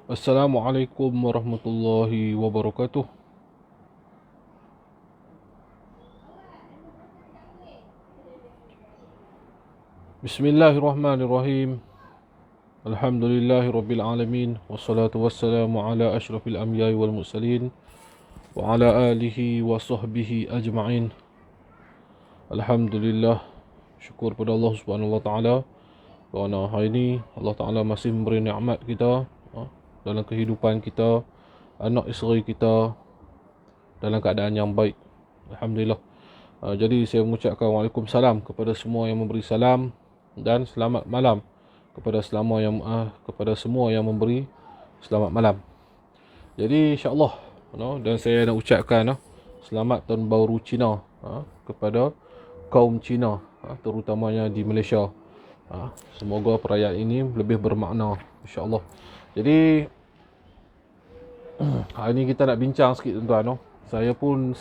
Assalamualaikum warahmatullahi wabarakatuh. Bismillahirrahmanirrahim. Alhamdulillahi rabbil alamin. Wassalatu wassalamu ala ashrafil anbiya'i wal mursalin wa ala alihi wa sahbihi ajma'in. Alhamdulillah. Syukur pada Allah Subhanahu wa taala kerana hari ini Allah Taala masih memberi nikmat kita dalam kehidupan kita, anak isteri kita dalam keadaan yang baik. Alhamdulillah. Jadi saya mengucapkan Waalaikumsalam kepada semua yang memberi salam dan selamat malam kepada semua yang memberi selamat malam. Jadi insya-Allah dan saya nak ucapkan selamat Tahun Baru Cina kepada kaum Cina, terutamanya di Malaysia. Semoga perayaan ini lebih bermakna insya-Allah. Jadi hari ini kita nak bincang sikit tuan-tuan. Saya pun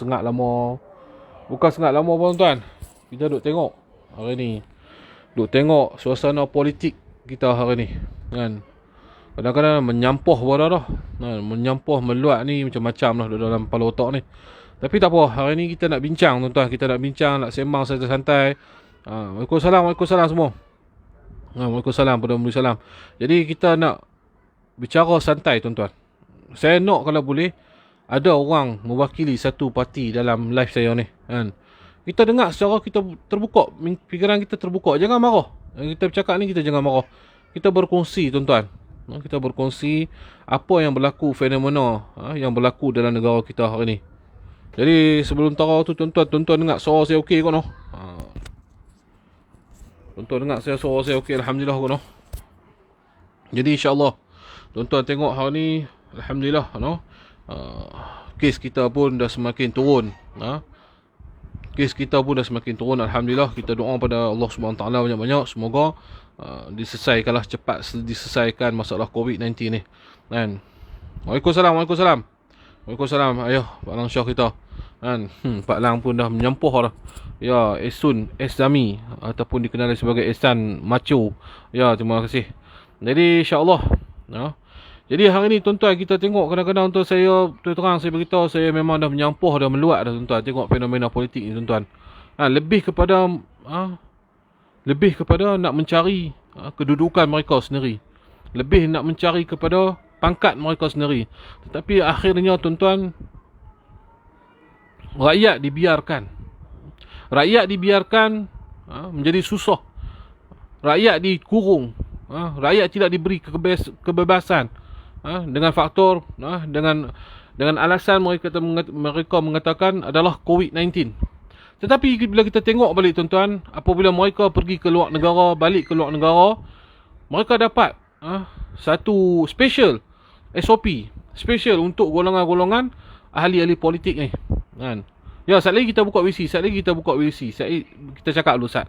bukan sengat lama pun tuan. Kita duk tengok hari ni. Duk tengok suasana politik kita hari ni. Kan. Kadang-kadang menyampuh pun dah. Kan. Menyampuh, meluat ni macam-macam lah dalam kepala otak ni. Tapi tak apa. Hari ni kita nak bincang tuan-tuan. Kita nak bincang, nak sembang santai-santai. Waalaikumsalam semua. Waalaikumsalam. Waalaikumsalam. Jadi kita nak bicara santai tuan-tuan. Saya nak kalau boleh ada orang mewakili satu parti dalam live saya ni kan. Kita dengar secara kita terbuka, fikiran kita terbuka, jangan marah. Kita bercakap ni kita jangan marah. Kita berkongsi tuan-tuan. Kita berkongsi apa yang berlaku, fenomena yang berlaku dalam negara kita hari ni. Jadi sebelum tahu tu tuan-tuan dengar suara saya okey ke no? Tuan-tuan dengar suara saya okey, alhamdulillah ke no? Jadi insya-Allah tuan-tuan tengok hari ni alhamdulillah no. Kes kita pun dah semakin turun. Kes kita pun dah semakin turun. Alhamdulillah, kita doa pada Allah SWT banyak-banyak. Semoga diselesaikanlah cepat, diselesaikan masalah COVID-19 ni kan. Waalaikumsalam. Ayah Pak Lang Syah kita kan. Pak Lang pun dah menyampuh dah. Ya, Esun Esami ataupun dikenali sebagai Ehsan Macho. Ya, terima kasih. Jadi insya-Allah jadi hari ni tuan-tuan kita tengok kadang-kadang saya terang saya beritahu saya memang dah menyampuh dah meluat dah tuan-tuan tengok fenomena politik ni tuan-tuan. Lebih kepada nak mencari kedudukan mereka sendiri. Lebih nak mencari kepada pangkat mereka sendiri. Tetapi akhirnya tuan-tuan rakyat dibiarkan menjadi susah. Rakyat dikurung. Rakyat tidak diberi kebebasan. Dengan faktor dengan alasan mereka mengatakan adalah COVID-19. Tetapi bila kita tengok balik tuan-tuan, apabila mereka pergi ke luar negara, balik ke luar negara, mereka dapat satu special SOP, special untuk golongan-golongan ahli-ahli politik ni kan. Ya, sekali lagi kita buka WC, kita cakap dulu Ustaz.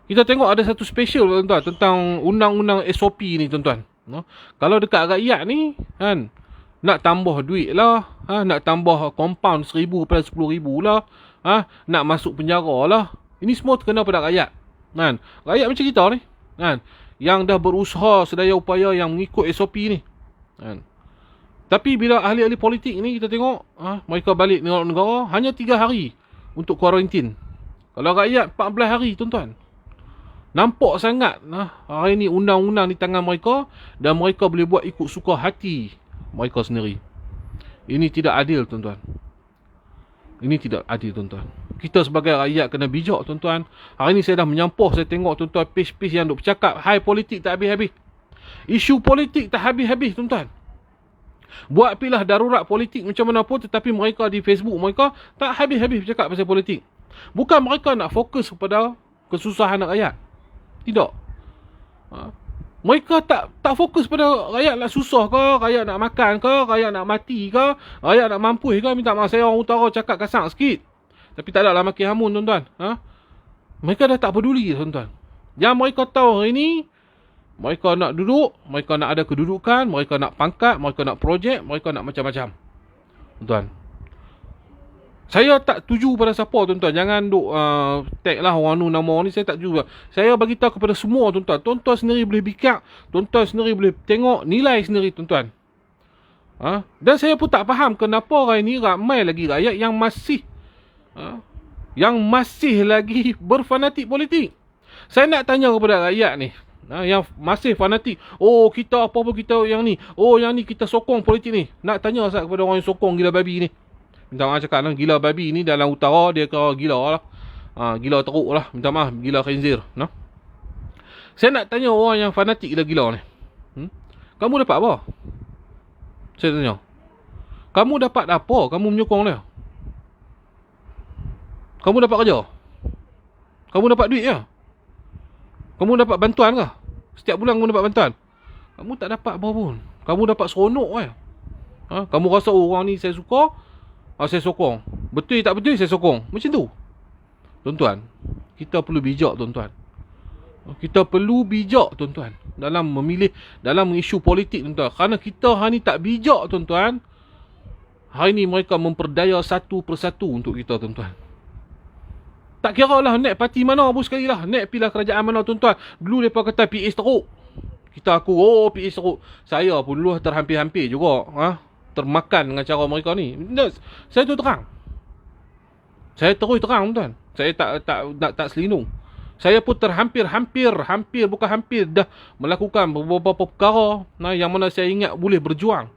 Kita tengok ada satu special tuan-tuan tentang undang-undang SOP ni tuan-tuan. Kalau dekat rakyat ni kan, nak tambah duit lah, nak tambah compound 1,000 kepada 10,000 lah, nak masuk penjara lah. Ini semua terkena pada rakyat kan. Rakyat macam kita ni kan, yang dah berusaha sedaya upaya yang mengikut SOP ni kan. Tapi bila ahli-ahli politik ni kita tengok mereka balik negara hanya 3 hari untuk kuarantin. Kalau rakyat 14 hari tuan-tuan. Nampak sangat hari ni undang-undang di tangan mereka dan mereka boleh buat ikut suka hati mereka sendiri. Ini tidak adil tuan-tuan. Kita sebagai rakyat kena bijak tuan-tuan. Hari ni saya dah menyampuh, saya tengok tuan-tuan page-page yang duk bercakap hai politik tak habis-habis. Isu politik tak habis-habis tuan-tuan. Buat pilah darurat politik macam mana pun, tetapi mereka di Facebook mereka tak habis-habis bercakap pasal politik. Bukan mereka nak fokus kepada kesusahan rakyat. Tidak. Mereka tak fokus pada rakyat nak susah ke, rakyat nak makan ke, rakyat nak mati ke, rakyat nak mampus ke. Minta maaf saya orang utara cakap kasar sikit. Tapi tak adalah makin hamun tuan-tuan. Mereka dah tak peduli tuan-tuan. Yang mereka tahu hari ni, mereka nak duduk, mereka nak ada kedudukan, mereka nak pangkat, mereka nak projek, mereka nak macam-macam. Tuan. Saya tak tuju pada siapa tuan-tuan. Jangan duk tag lah orang ni nama orang ni. Saya tak tuju. Saya bagi tahu kepada semua tuan-tuan. Tuan-tuan sendiri boleh bikak. Tuan-tuan sendiri boleh tengok. Nilai sendiri tuan-tuan. Dan saya pun tak faham kenapa orang ni ramai lagi rakyat yang masih lagi berfanatik politik. Saya nak tanya kepada rakyat ni. Yang masih fanatik. Oh, kita apa-apa kita yang ni. Oh, yang ni kita sokong politik ni. Nak tanya Ustaz kepada orang yang sokong gila babi ni. Minta maaf cakap lah, gila babi ni dalam utara dia kira gila lah. Gila teruk lah. Minta maaf, gila khinzir. Saya nak tanya orang yang fanatik gila-gila ni. Kamu dapat apa? Saya tanya. Kamu dapat apa? Kamu menyokong dia? Kamu dapat kerja? Kamu dapat duit ke? Kamu dapat bantuan ke? Setiap bulan kamu dapat bantuan? Kamu tak dapat apa pun. Kamu dapat seronok ke? Kamu rasa orang ni saya suka, saya sokong. Betul tak betul saya sokong. Macam tu. Tuan-tuan, kita perlu bijak tuan-tuan. Kita perlu bijak tuan-tuan dalam memilih, dalam isu politik tuan-tuan. Kerana kita hari ni tak bijak tuan-tuan, hari ni mereka memperdaya satu persatu untuk kita tuan-tuan. Tak kira lah naik parti mana pun sekali lah. Naik pilih kerajaan mana tuan-tuan. Dulu mereka kata PS teruk. Kita aku, PS teruk. Saya pun dulu terhampir-hampir juga. Termakan dengan cara mereka ni. Saya tu terang. Saya terus terang tuan. Saya tak selindung. Saya pun hampir bukan hampir dah melakukan beberapa perkara yang mana saya ingat boleh berjuang.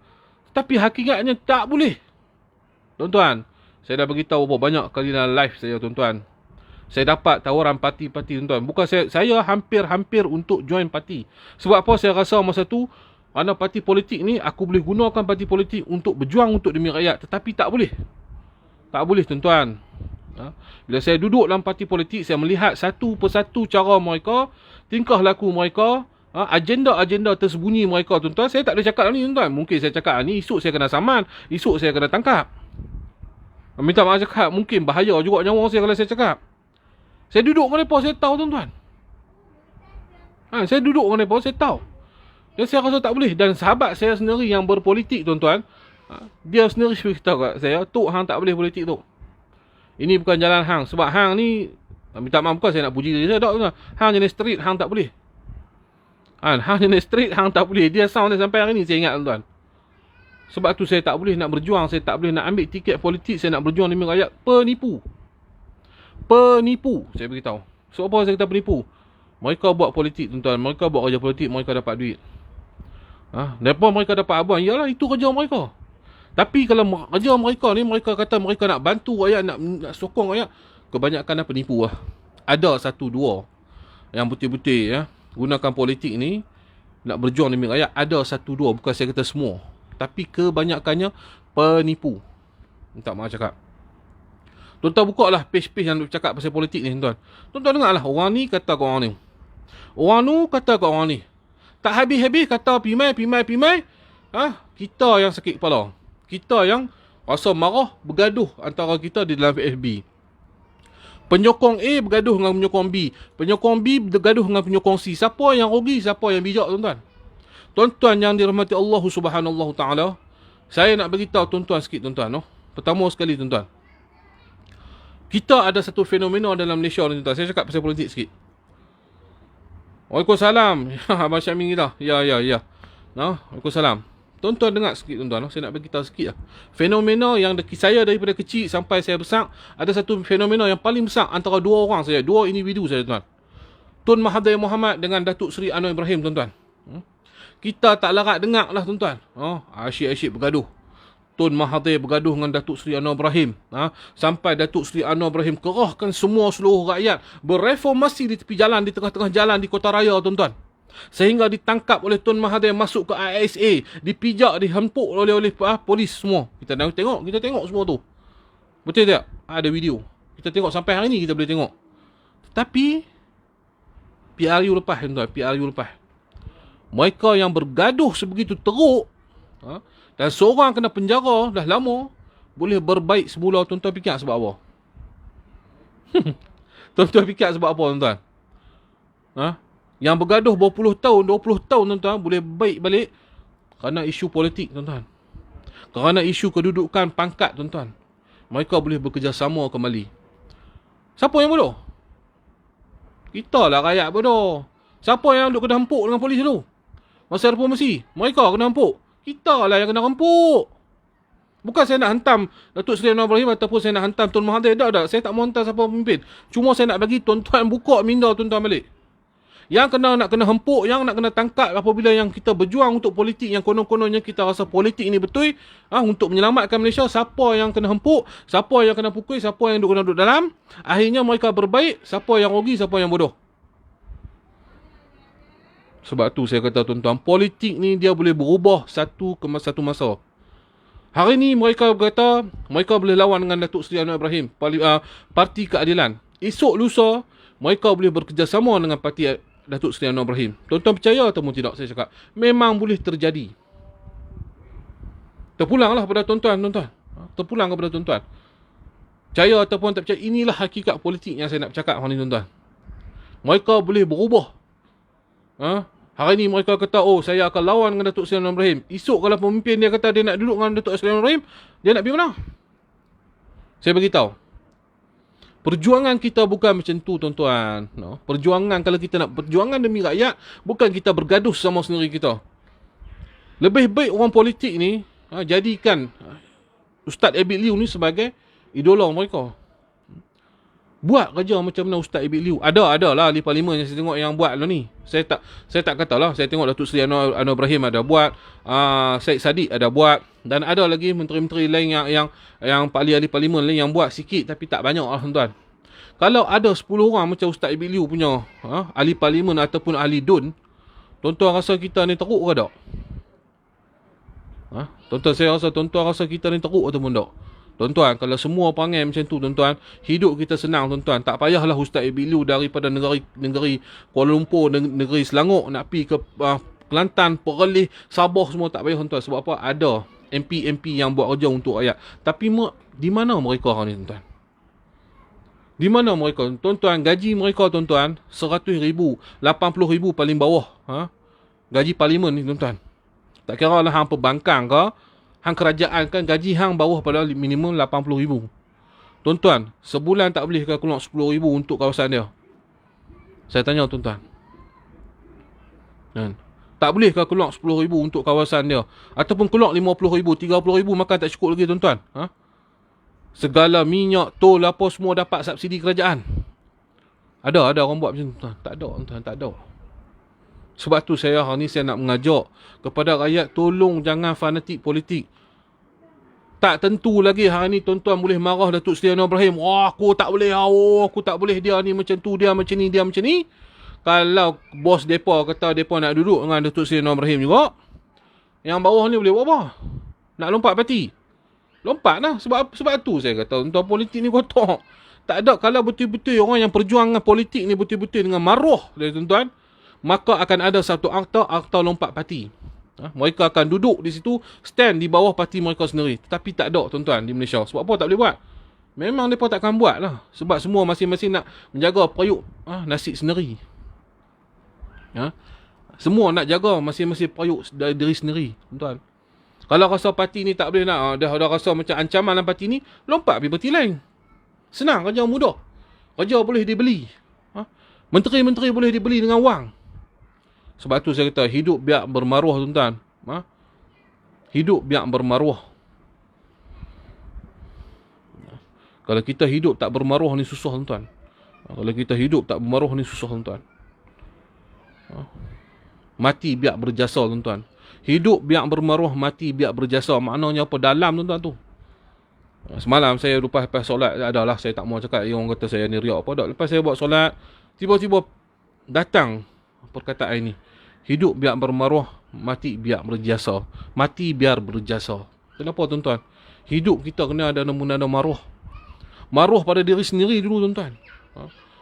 Tapi hakikatnya tak boleh. Tuan-tuan, saya dah beritahu banyak kali dalam live saya tuan-tuan. Saya dapat tawaran parti-parti tuan-tuan. Bukan saya hampir untuk join parti. Sebab apa saya rasa masa tu, kerana parti politik ni aku boleh gunakan parti politik untuk berjuang untuk demi rakyat. Tetapi tak boleh. Tak boleh tuan-tuan. Bila saya duduk dalam parti politik, saya melihat satu persatu cara mereka, tingkah laku mereka, agenda-agenda tersembunyi mereka tuan-tuan. Saya tak boleh cakap ni tuan-tuan. Mungkin saya cakap ni, esok saya kena saman, esok saya kena tangkap. Minta maaf cakap, mungkin bahaya juga nyawa saya kalau saya cakap. Saya duduk dengan mereka, saya tahu tuan-tuan. Saya duduk dengan mereka, saya tahu. Dan saya rasa tak boleh. Dan sahabat saya sendiri yang berpolitik tuan-tuan, dia sendiri beritahu kat saya, Tok, hang tak boleh politik tu. Ini bukan jalan hang. Sebab hang ni, minta maaf bukan saya nak puji dia, tak tuan. Hang jenis street, hang tak boleh. Hang jenis street, hang tak boleh. Dia sound dia sampai hari ni, saya ingat tuan-tuan. Sebab tu saya tak boleh nak berjuang, saya tak boleh nak ambil tiket politik, saya nak berjuang demi rakyat. Penipu, saya beritahu. So apa saya kata penipu? Mereka buat politik tuan-tuan, mereka buat kerja politik, mereka dapat duit. Depa mereka dapat abang, iyalah itu kerja mereka. Tapi kalau kerja mereka ni, mereka kata mereka nak bantu rakyat, nak sokong rakyat, kebanyakan dah penipu lah. Ada satu dua yang betul-betul gunakan politik ni nak berjuang demi rakyat. Ada satu dua, bukan saya kata semua, tapi kebanyakannya penipu. Minta maaf cakap. Tuan-tuan buka lah page-page yang cakap pasal politik ni tuan-tuan. Tuan-tuan dengar lah, orang ni kata ke orang ni, orang tu kata ke orang ni. Tak habis-habis kata pimai. Kita yang sakit kepala. Kita yang rasa marah, bergaduh antara kita di dalam FB. Penyokong A bergaduh dengan penyokong B. Penyokong B bergaduh dengan penyokong C. Siapa yang rugi, siapa yang bijak tuan-tuan? Tuan-tuan yang dirahmati Allah Subhanahu Taala, saya nak beritahu tuan-tuan sikit tuan-tuan. Pertama sekali tuan-tuan, kita ada satu fenomena dalam Malaysia ni tuan-tuan. Saya cakap pasal politik sikit. Waalaikumsalam. Abang Syamil kita. Ya. Waalaikumsalam. Tuan-tuan dengar sikit tuan-tuan. Saya nak beritahu sikit lah. Fenomena yang saya daripada kecil sampai saya besar, ada satu fenomena yang paling besar antara dua orang saya, dua individu saya tuan. Tun Mahathir Mohamad dengan Datuk Seri Anwar Ibrahim tuan-tuan. Kita tak larat dengar lah tuan-tuan. Asyik-asyik bergaduh. Tun Mahathir bergaduh dengan Datuk Seri Anwar Ibrahim. Sampai Datuk Seri Anwar Ibrahim kerahkan semua seluruh rakyat bereformasi di tepi jalan, di tengah-tengah jalan di Kota Raya tuan-tuan. Sehingga ditangkap oleh Tun Mahathir, masuk ke ISA, dipijak, dihempuk oleh polis semua. Kita tengok semua tu. Betul tak? Ada video. Kita tengok sampai hari ni kita boleh tengok. Tapi PRU lepas tuan-tuan, PRU lepas. Mereka yang bergaduh sebegitu teruk, dan seorang kena penjara dah lama, boleh berbaik semula. Tuan-tuan fikir sebab apa? Tuan-tuan fikir sebab apa tuan-tuan? Yang bergaduh berpuluh tahun, 20 tahun tuan-tuan, boleh baik balik kerana isu politik tuan-tuan. Kerana isu kedudukan pangkat tuan-tuan. mereka boleh bekerjasama kembali. Siapa yang bodoh? Kita lah rakyat bodoh. Siapa yang duk kena hempuk dengan polis dulu? Masa reformasi, mereka kena hempuk. Kita lah yang kena hempuk. Bukan saya nak hantam Datuk Seri Anwar Ibrahim ataupun saya nak hantam Tun Mahathir. Tak. Saya tak mahu hantam siapa pemimpin. Cuma saya nak bagi tuan-tuan buka minda tuan-tuan balik. Yang nak kena hempuk, yang nak kena tangkap apabila yang kita berjuang untuk politik yang konon-kononnya kita rasa politik ini betul, untuk menyelamatkan Malaysia. Siapa yang kena hempuk, siapa yang kena pukul, siapa yang kena duduk dalam, akhirnya mereka berbaik, siapa yang rugi, siapa yang bodoh. Sebab tu saya kata tuan-tuan, politik ni dia boleh berubah satu masa. Hari ni mereka berkata mereka boleh lawan dengan Datuk Seri Anwar Ibrahim, Parti Keadilan. Esok lusa mereka boleh bekerjasama dengan Parti Datuk Seri Anwar Ibrahim. Tuan-tuan percaya ataupun tidak saya cakap, memang boleh terjadi. Terpulanglah kepada tuan-tuan. Terpulang kepada tuan-tuan. Percaya ataupun tak percaya, inilah hakikat politik yang saya nak bercakap hari ni tuan-tuan. Mereka boleh berubah. Hari ni mereka kata, saya akan lawan dengan Datuk Seri Anwar Ibrahim. Esok kalau pemimpin dia kata dia nak duduk dengan Datuk Seri Anwar Ibrahim, dia nak pergi mana? Saya beritahu. Perjuangan kita bukan macam tu tuan-tuan. Perjuangan, kalau kita nak perjuangan demi rakyat, bukan kita bergaduh sama sendiri kita. Lebih baik orang politik ni jadikan Ustaz Abid Liu ni sebagai idola mereka. Buat kerja macam mana Ustaz Abid Liu. Ada lah ahli parlimen yang saya tengok yang buat lah ni. Saya tak katalah. Saya tengok Datuk Seri Anwar Ibrahim ada buat, Syed Saddiq ada buat, dan ada lagi menteri-menteri lain yang ahli parlimen lain yang buat sikit tapi tak banyak lah tuan-tuan. Kalau ada 10 orang macam Ustaz Abid Liu punya ahli parlimen ataupun ahli DUN, tuan-tuan rasa kita ni teruk ke tak? Tuan-tuan, saya rasa tuan-tuan rasa kita ni teruk ataupun tak? Tuan-tuan, kalau semua perangai macam tu tuan-tuan, hidup kita senang tuan-tuan. Tak payahlah Ustaz Abid Liu daripada negeri Kuala Lumpur, negeri Selangor nak pergi ke Kelantan, Perlis, Sabah, semua tak payah tuan-tuan. Sebab apa? Ada MP yang buat kerja untuk rakyat. Tapi di mana mereka ni tuan-tuan? Di mana mereka? Tuan-tuan, gaji mereka tuan-tuan 100,000, 80,000 paling bawah. Gaji parlimen ni tuan-tuan. Tak kira lah hang pembangkang ke, hang kerajaan kan, gaji hang bawah pada minimum 80,000. Tuan-tuan, sebulan tak boleh keluar 10,000 untuk kawasan dia? Saya tanya tuan-tuan. Tak boleh keluar 10,000 untuk kawasan dia? Ataupun keluar 50,000, 30,000, makan tak cukup lagi tuan-tuan? Segala minyak, tol, apa semua dapat subsidi kerajaan. Ada orang buat macam tu tuan? Tak ada tuan-tuan, tak ada. Sebab tu hari ni saya nak mengajak kepada rakyat, tolong jangan fanatik politik. Tak tentu lagi hari ni tuan-tuan boleh marah Datuk Seri Anwar Ibrahim. Aku tak boleh, aku tak boleh, dia ni macam tu, dia macam ni, dia macam ni. Kalau bos depa kata depa nak duduk dengan Datuk Seri Anwar Ibrahim juga, yang bawah ni boleh buat apa? Nak lompat parti? Lompat lah. Sebab tu saya kata tuan-tuan, politik ni kotor. Tak ada. Kalau betul-betul orang yang perjuang dengan politik ni betul-betul dengan maruah dia tuan-tuan, maka akan ada satu akta lompat parti. Mereka akan duduk di situ, stand di bawah parti mereka sendiri. Tetapi tak ada tuan-tuan di Malaysia. Sebab apa tak boleh buat? Memang mereka takkan buat lah. Sebab semua masing-masing nak menjaga periuk nasib sendiri. Semua nak jaga masing-masing periuk diri sendiri tuan-tuan. Kalau rasa parti ni tak boleh nak, dah rasa macam ancaman dalam parti ni, lompat pergi parti lain. Senang, kerja mudah. Kerja boleh dibeli. Menteri-menteri boleh dibeli dengan wang. Sebab tu saya kata, hidup biar bermaruah tuan-tuan. Hidup biar bermaruah. Kalau kita hidup tak bermaruah ni susah tuan-tuan. Kalau kita hidup tak bermaruah ni susah tuan-tuan. Mati biar berjasa tuan-tuan. Hidup biar bermaruah, mati biar berjasa. Maknanya apa? Dalam tuan-tuan tu. Semalam saya lepas solat, adalah saya tak mau cakap orang kata saya ni riak apa dak. Lepas saya buat solat, tiba-tiba datang perkataan ini. Hidup biar bermaruah, mati biar berjasa. Mati biar berjasa. Kenapa tuan-tuan? Hidup kita kena ada nada maruah. Maruah pada diri sendiri dulu tuan-tuan.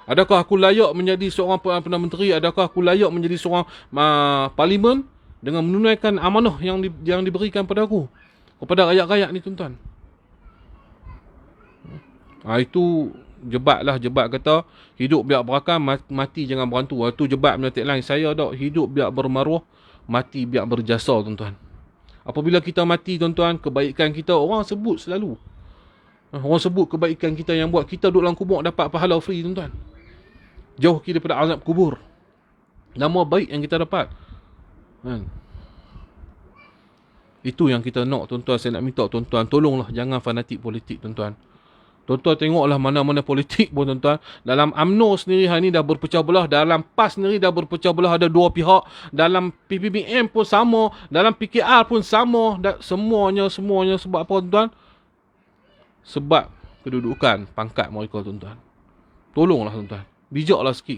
Adakah aku layak menjadi seorang Perdana Menteri? Adakah aku layak menjadi seorang parlimen dengan menunaikan amanah yang diberikan pada aku, kepada rakyat-rakyat ni tuan-tuan? Itu jebat kata hidup biar berakal, mati jangan berantu. Itu jebat punya tagline. Saya tak, hidup biar bermaruah, mati biar berjasa tuan-tuan. Apabila kita mati tuan-tuan, kebaikan kita orang sebut selalu. Orang sebut kebaikan kita yang buat kita duduk dalam kubur dapat pahala free tuan-tuan. Jauh kita daripada azab kubur. Nama baik yang kita dapat. Kan? Itu yang kita nak tuan-tuan. Saya nak minta tuan-tuan, tolonglah jangan fanatik politik tuan-tuan. Tuan-tuan tengoklah mana-mana politik pun tuan-tuan. Dalam UMNO sendiri hari ni dah berpecah belah. Dalam PAS sendiri dah berpecah belah. Ada dua pihak. Dalam PPBM pun sama. Dalam PKR pun sama. Semuanya sebab apa tuan-tuan? Sebab kedudukan pangkat mereka tuan-tuan. Tolonglah tuan-tuan. Bijaklah sikit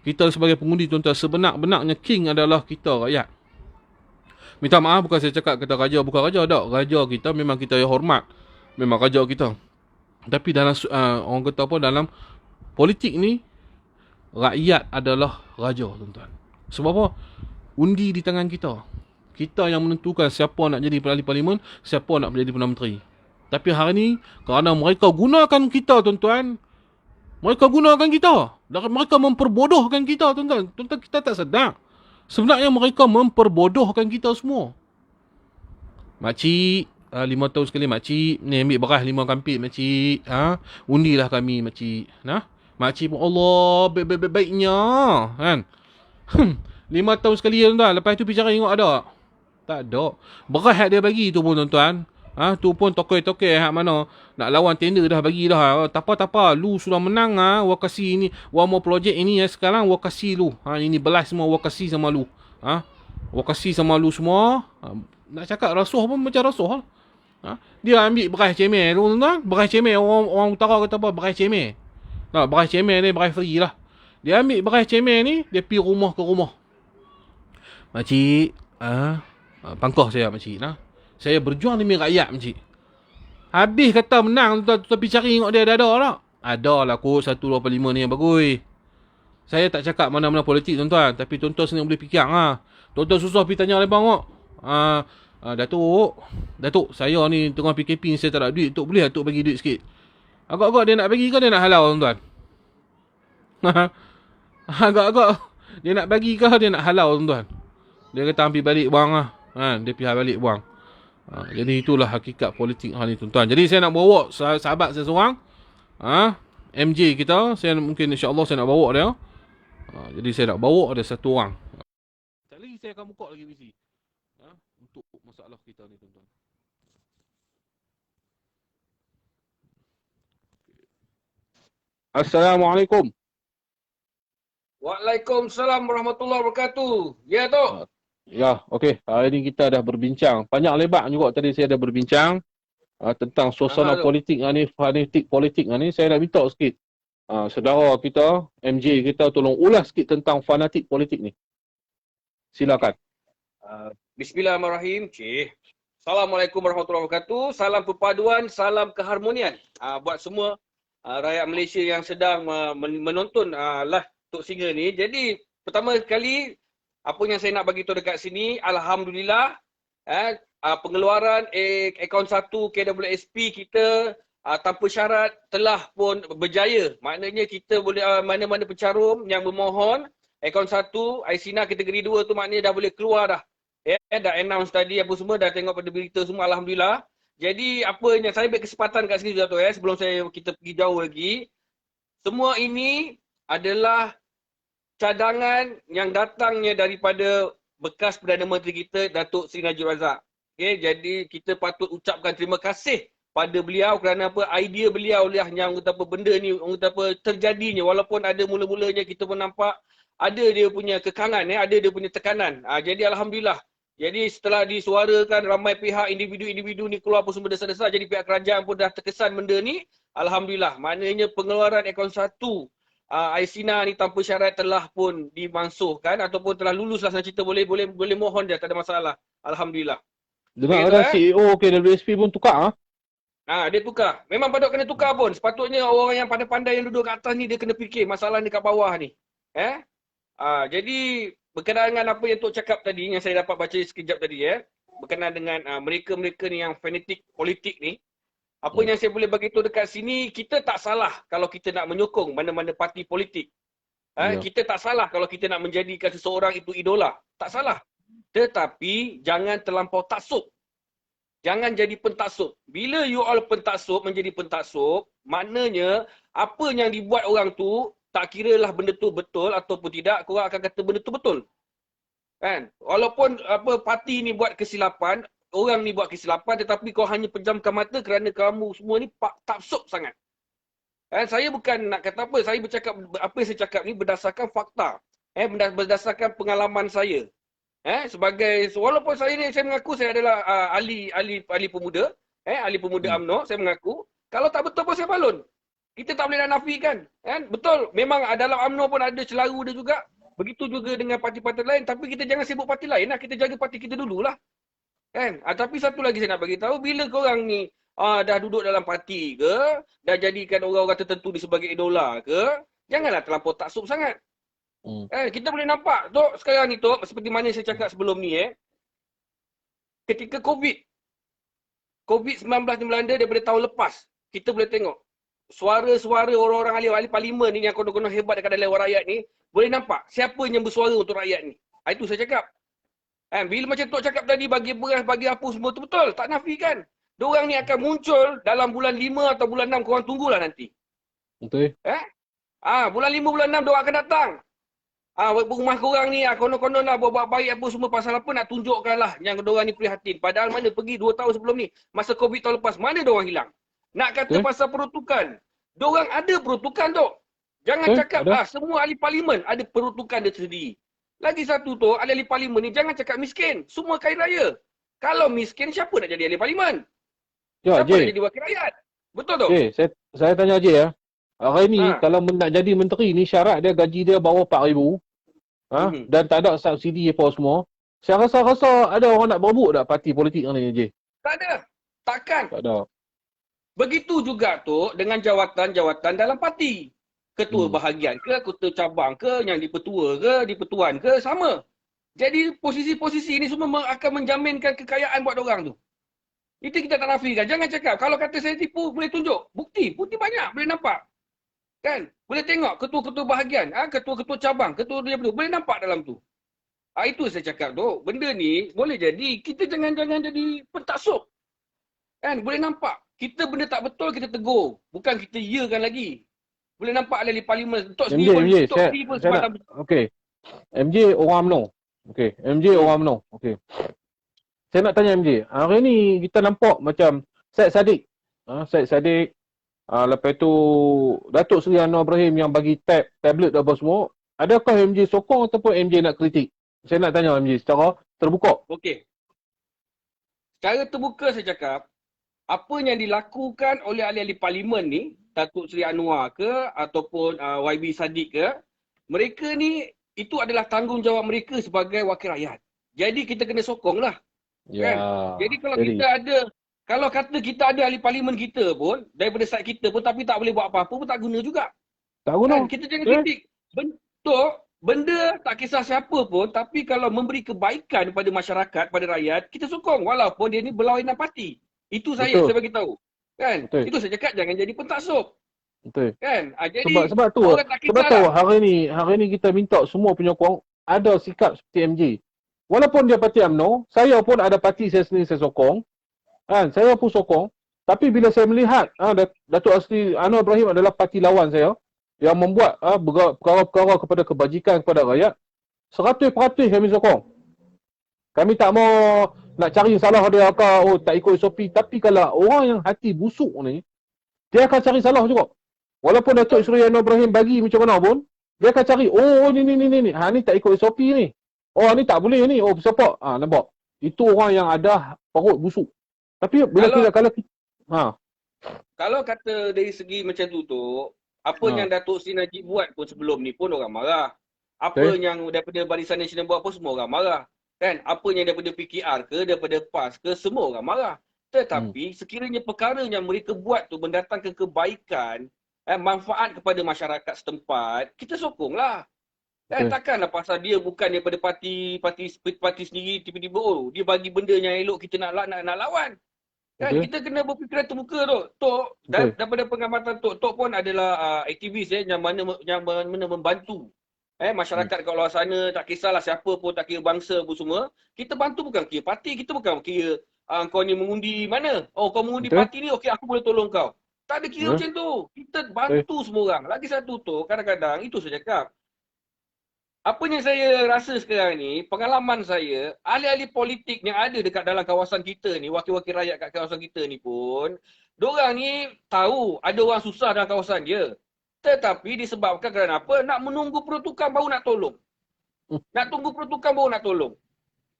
kita sebagai pengundi tuan-tuan. Sebenar-benarnya king adalah kita rakyat. Minta maaf bukan saya cakap kata raja bukan raja. Tak, raja kita memang kita hormat. Memang raja kita. Tapi dalam orang kata apa, dalam politik ni rakyat adalah raja tuan-tuan. Sebab apa? Undi di tangan kita. Kita yang menentukan siapa nak jadi ahli parlimen, siapa nak menjadi Perdana Menteri. Tapi hari ni kerana mereka gunakan kita tuan-tuan, mereka gunakan kita. Mereka memperbodohkan kita tuan-tuan. Tuan-tuan kita tak sedar. Sebenarnya mereka memperbodohkan kita semua. Makcik, 5 tahun sekali makcik ni ambil beras 5 kampit makcik. Undilah kami makcik. Makcik pun Allah baik-baiknya kan. 5 tahun sekali tuan-tuan. Lepas tu pergi cari tengok ada. Tak ada. Beras dia bagi tu pun tuan-tuan. Tu pun tokoh-tokoh hak mana nak lawan tender dah bagi dah. Tak apa lu sudah menang wa kasih ni wa mau projek ini sekarang wa kasih lu. Ini belas semua wa kasih sama lu. Wa kasih sama lu semua. Nak cakap rasuah pun macam rasuah. Dia ambil beras cemeh tu tuan-tuan. Beras cemeh orang utara kata apa? Beras cemeh. Beras cemeh ni beras free lah. Dia ambil beras cemeh ni, dia pergi rumah ke rumah. Makcik, pangkah saya makcik Saya berjuang demi rakyat makcik. Habis kata menang tapi cari tengok dia ada tak? Ada lah kot 125 ni yang bagus. Saya tak cakap mana-mana politik tuan-tuan, tapi tuan-tuan sendiri boleh fikir Tuan-tuan susah pergi tanya lebang kok. Datuk, saya ni tengah PKP ni saya tak ada duit. Tok boleh Datuk bagi duit sikit? Agak-agak dia nak bagi ke dia nak halau tuan-tuan? Agak-agak dia nak bagi ke dia nak halau tuan-tuan? Dia kata ambil balik buang lah. Dia pihak balik buang. Jadi itulah hakikat politik hari ni tuan-tuan. Jadi saya nak bawa sahabat saya seorang. MJ kita. Saya mungkin insyaAllah saya nak bawa dia. Jadi saya nak bawa ada satu orang. Sekali lagi saya akan buka lagi visi. Untuk masalah kita ni tuan-tuan. Assalamualaikum. Waalaikumsalam warahmatullahi wabarakatuh. Ya, Tok. Ya, okey. Hari ini kita dah berbincang. Panjang lebar juga tadi saya dah berbincang tentang suasana politik ni, fanatik politik ni. Saya nak minta sikit. Saudara kita, MJ kita tolong ulas sikit tentang fanatik politik ni. Silakan. Bismillahirrahmanirrahim. Assalamualaikum warahmatullahi wabarakatuh. Salam perpaduan, salam keharmonian. Buat semua rakyat Malaysia yang sedang menonton live Tok Singa ni. Jadi, pertama sekali apa yang saya nak bagi tahu dekat sini, alhamdulillah pengeluaran akaun 1 KWSP kita tanpa syarat telah pun berjaya. Maknanya kita boleh mana-mana pencarum yang memohon akaun 1 Aisina kategori 2 tu maknanya dah boleh keluar dah. Dah announce tadi apa semua, dah tengok pada berita semua, alhamdulillah. Jadi apa yang saya ambil kesempatan kat sini Dato' sebelum kita pergi jauh lagi. Semua ini adalah cadangan yang datangnya daripada bekas Perdana Menteri kita Datuk Seri Najib Razak. Jadi kita patut ucapkan terima kasih pada beliau kerana apa idea beliau lah yang kata apa benda ni kata apa terjadinya, walaupun ada mula-mulanya kita pun nampak ada dia punya kekangan ada dia punya tekanan. Jadi alhamdulillah. Jadi setelah disuarakan ramai pihak individu-individu ni keluar apa semua desa-desa, jadi pihak kerajaan pun dah terkesan benda ni. Alhamdulillah. Maknanya pengeluaran akaun 1 Aisina ni tanpa syarat telah pun dimansuhkan ataupun telah lulus lah, cerita boleh mohon dia, tak ada masalah. Alhamdulillah. Dengar ada CEO KWSP pun tukar dia tukar. Memang patut kena tukar pun. Sepatutnya orang yang pandai-pandai yang duduk kat atas ni dia kena fikir masalah ni kat bawah ni. Jadi berkenaan dengan apa yang Tok cakap tadi, yang saya dapat baca sekejap tadi berkenaan dengan mereka-mereka ni yang fanatik politik ni. Apa yang saya boleh bagi tahu dekat sini, kita tak salah kalau kita nak menyokong mana-mana parti politik. Kita tak salah kalau kita nak menjadikan seseorang itu idola. Tak salah. Tetapi jangan terlampau taksub. Jangan jadi pentaksub. Bila you all pentaksub menjadi pentaksub, maknanya apa yang dibuat orang tu tak kira lah benda tu betul ataupun tidak, korang akan kata benda tu betul. Kan? Walaupun apa parti ni buat kesilapan, orang ni buat kesilapan tetapi kau hanya pejamkan mata kerana kamu semua ni taksub sangat. Saya bukan nak kata apa, saya bercakap apa yang saya cakap ni berdasarkan fakta. Berdasarkan pengalaman saya. Sebagai walaupun saya mengaku saya adalah ahli pemuda, ahli pemuda UMNO, saya mengaku kalau tak betul pun saya balun. Kita tak boleh nak nafikan, kan? Betul, memang dalam UMNO pun ada celaru dia juga. Begitu juga dengan parti-parti lain, tapi kita jangan sibuk parti lain lah, kita jaga parti kita dululah. Kan? Tapi satu lagi saya nak bagi tahu, bila korang ni dah duduk dalam parti ke, dah jadikan orang-orang tertentu ni sebagai idola ke, janganlah terlampau taksub sangat. Kita boleh nampak Tok sekarang ni Tok, seperti mana saya cakap sebelum ni ketika COVID-19 ni melanda daripada tahun lepas, kita boleh tengok suara-suara orang-orang ahli parlimen ni yang konon-konon hebat dekat dalam rakyat ni, boleh nampak siapa yang bersuara untuk rakyat ni. Itu saya cakap. Bila macam Tok cakap tadi, bagi beras, bagi apa semua tu betul, tak nafikan. Diorang ni akan muncul dalam bulan 5 atau bulan 6, korang tunggulah nanti. Betul. Bulan 5, bulan 6 diorang akan datang. Rumah korang ni konon-konon lah buat baik apa semua, pasal apa nak tunjukkan lah yang diorang ni prihatin. Padahal mana pergi 2 tahun sebelum ni, masa COVID tahun lepas, mana diorang hilang? Nak kata pasal peruntukan, diorang ada peruntukan Tok. Jangan cakap semua ahli parlimen ada peruntukan dia sendiri. Lagi satu Tok, ahli parlimen ni jangan cakap miskin, semua kaya raya. Kalau miskin, siapa nak jadi ahli parlimen? Siapa nak jadi wakil rakyat? Betul Tok? Saya tanya Haji ya. Hari ni kalau nak jadi menteri ni syarat dia gaji dia bawah 4,000. Dan tak ada subsidi apa semua. Saya rasa ada orang nak berebut tak parti politik ni Haji? Tak ada. Takkan. Tak ada. Begitu juga tu dengan jawatan-jawatan dalam parti. Ketua bahagian ke, ketua cabang ke, yang dipertua ke, dipertuan ke, sama. Jadi posisi-posisi ini semua akan menjaminkan kekayaan buat orang tu. Itu kita tak nafikan. Jangan cakap, kalau kata saya tipu, boleh tunjuk. Bukti banyak, boleh nampak. Kan? Boleh tengok ketua-ketua bahagian, ketua-ketua cabang, ketua dia boleh nampak dalam tu. Itu saya cakap tu. Benda ni boleh jadi, kita jangan jadi pentaksub. Kan? Boleh nampak. Kita benda tak betul, kita tegur. Bukan kita yakan lagi. Boleh nampak ahli parlimen. Tok sendiri pun okey. MJ orang UMNO. Okey, MJ orang UMNO. Okey. Saya nak tanya MJ. Hari ni kita nampak macam Syed Saddiq. Syed Saddiq. Lepas tu Datuk Seri Anwar Ibrahim yang bagi tablet apa semua. Adakah MJ sokong ataupun MJ nak kritik? Saya nak tanya MJ secara terbuka. Okey. Secara terbuka saya cakap, apa yang dilakukan oleh ahli-ahli parlimen ni, Datuk Seri Anwar ke ataupun YB Saddiq ke, mereka ni itu adalah tanggungjawab mereka sebagai wakil rakyat. Jadi kita kena sokong lah. Kan? Jadi kalau kata kita ada ahli parlimen kita pun, daripada side kita pun tapi tak boleh buat apa-apa pun tak guna juga. Tak guna. Kan? Kita jangan kritik. Bentuk benda tak kisah siapa pun, tapi kalau memberi kebaikan kepada masyarakat, pada rakyat, kita sokong walaupun dia ni berlainan parti. Itu saya bagi tahu. Kan? Itu saya cakap jangan jadi pentaksub. Betul. Kan? Jadi sebab tu hari ni kita minta semua penyokong ada sikap seperti MJ. Walaupun dia parti UMNO, saya pun ada parti saya sendiri saya sokong. Kan? Saya pun sokong. Tapi bila saya melihat Datuk Seri Anwar Ibrahim adalah parti lawan saya yang membuat perkara-perkara kepada kebajikan kepada rakyat, 100% kami sokong. Kami tak mau nak cari salah dia tak ikut SOP. Tapi kalau orang yang hati busuk ni, dia akan cari salah juga. Walaupun Datuk Seri Anwar Ibrahim bagi macam mana pun, dia akan cari, ni. Ni tak ikut SOP ni. Ni tak boleh ni. Siapa? Nampak? Itu orang yang ada perut busuk. Tapi bila kalau kata dari segi macam tu, apa yang Datuk Seri Najib buat pun sebelum ni pun orang marah. Apa yang daripada Barisan Nasional buat pun semua orang marah. Kan? Apa yang daripada PKR ke, daripada PAS ke, semua orang marah. Tetapi sekiranya perkara yang mereka buat tu mendatangkan kebaikan, manfaat kepada masyarakat setempat, kita sokonglah. Takkanlah pasal dia bukan daripada parti sendiri tiba-tiba dia bagi benda yang elok kita nak lawan. Kan kita kena berfikiran terbuka Tok. Daripada pengamatan Tok pun adalah aktivis yang mana membantu masyarakat kat luar sana, tak kisahlah siapa pun, tak kira bangsa pun semua. Kita bantu bukan kira parti, kita bukan kira kau ni mengundi mana? Oh, kau mengundi Betul? parti ni, okey aku boleh tolong kau. Tak ada kira Betul? macam tu. Kita Betul? bantu semua orang. Lagi satu tu, kadang-kadang itu saya cakap. Apa yang saya rasa sekarang ni, pengalaman saya, ahli-ahli politik yang ada dekat dalam kawasan kita ni, wakil-wakil rakyat kat kawasan kita ni pun, diorang ni tahu ada orang susah dalam kawasan dia. Tetapi disebabkan kerana apa? Nak menunggu peruntukan baru nak tolong. Nak tunggu peruntukan baru nak tolong.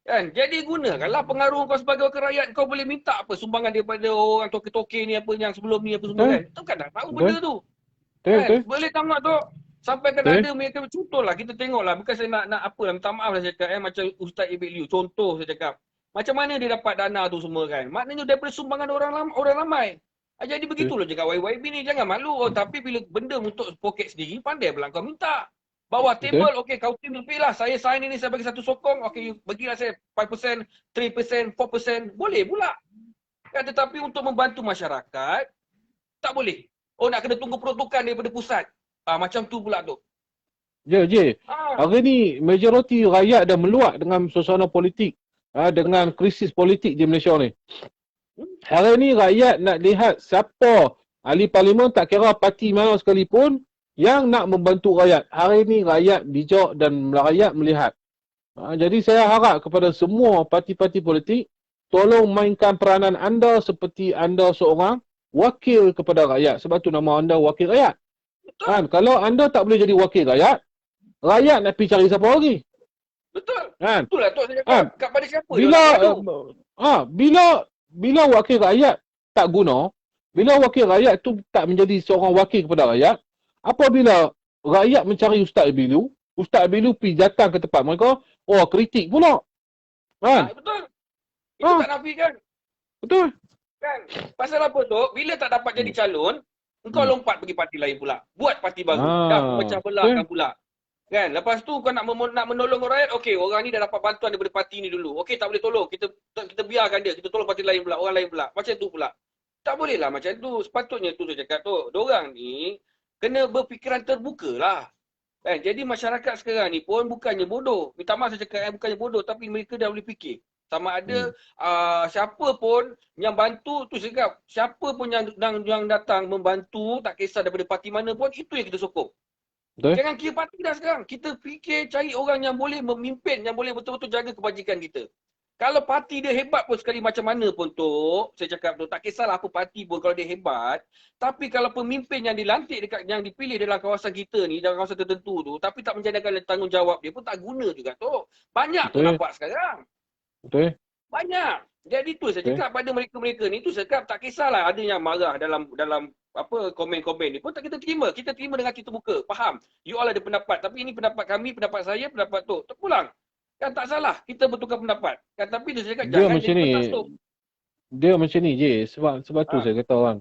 Kan? Jadi gunakanlah pengaruh kau sebagai wakil rakyat, kau boleh minta apa sumbangan daripada orang toke-toke ni apa yang sebelum ni apa semua Betul? kan. Kau kan dah tahu Betul? benda tu. Betul? Kan? Betul? Boleh tamat tu. Sampai kan Betul? ada mereka contohlah kita tengoklah, bukan saya nak apa lah, minta maaf lah saya cakap macam Ustaz Ibn Liu contoh saya cakap. Macam mana dia dapat dana tu semua kan? Maknanya daripada sumbangan orang ramai. Jadi begitulah cakap YYB ni, jangan malu. Oh, tapi bila benda untuk poket sendiri pandai pula kau minta. Bawah Betul? table, okey kau tim pilih lah. Saya sign ini, saya bagi satu sokong. Okey, bagilah saya 5%, 3%, 4%. Boleh pula. Kan, tetapi untuk membantu masyarakat, tak boleh. Oh, nak kena tunggu peruntukan daripada pusat. Macam tu pula tu. Je. Ah, Hari ni majoriti rakyat dah meluat dengan suasana politik, dengan krisis politik di Malaysia ni. Hari ni rakyat nak lihat siapa ahli parlimen, tak kira parti mana sekalipun, yang nak membantu rakyat. Hari ni rakyat bijak dan rakyat melihat. Jadi saya harap kepada semua parti-parti politik, tolong mainkan peranan anda seperti anda seorang wakil kepada rakyat. Sebab tu nama anda wakil rakyat. betul. Kan? Kalau anda tak boleh jadi wakil rakyat, rakyat nak pergi cari siapa lagi? Betul. Kan? Itulah tu saya cakap. Kan? Pada siapa dia Bila nak ngadu? bila wakil rakyat tak guna, bila wakil rakyat tu tak menjadi seorang wakil kepada rakyat, apabila rakyat mencari Ustaz Ibilu, Ustaz Ibilu pergi datang ke tempat mereka, kritik pula. Kan? Betul. Itu tak nafikan. Betul. Kan? Pasal apa tu? Bila tak dapat jadi calon, engkau lompat pergi parti lain pula. Buat parti baru. Dah memecah belahkan pula. Kan? Lepas tu kau nak menolong rakyat, okey, orang ni dah dapat bantuan daripada parti ni dulu. Okey, tak boleh tolong. Kita biarkan dia. Kita tolong parti lain pula, orang lain pula. Macam tu pula. Tak boleh lah macam tu. Sepatutnya tu saya cakap tu. Diorang ni kena berfikiran terbuka lah. Kan? Jadi masyarakat sekarang ni pun bukannya bodoh. Minta maaf saya cakap bukannya bodoh, tapi mereka dah boleh fikir. Sama ada siapa pun yang bantu tu saya cakap, siapa pun yang datang membantu, tak kisah daripada parti mana pun, itu yang kita sokong. Betul. Jangan kira parti dah sekarang. Kita fikir cari orang yang boleh memimpin, yang boleh betul-betul jaga kebajikan kita. Kalau parti dia hebat pun sekali macam mana pun tu, saya cakap tu, tak kisahlah apa parti pun kalau dia hebat, tapi kalau pemimpin yang dilantik yang dipilih dalam kawasan kita ni, dalam kawasan tertentu tu, tapi tak menjadikan tanggungjawab dia pun tak guna juga tu. Banyak tu nampak sekarang. Betul. Banyak. Jadi tu saya cakap pada mereka-mereka ni, tu saya cakap tak kisahlah ada yang marah dalam apa komen-komen ni pun tak kita terima. Kita terima dengan hati terbuka. Faham. You all ada pendapat, tapi ini pendapat kami, pendapat saya, pendapat tu. Terpulang. Kan tak salah kita bertukar pendapat. Kan tapi dia cakap Dia jangan macam jadi ni. bertasuk. Dia macam ni je. Sebab tu saya kata orang,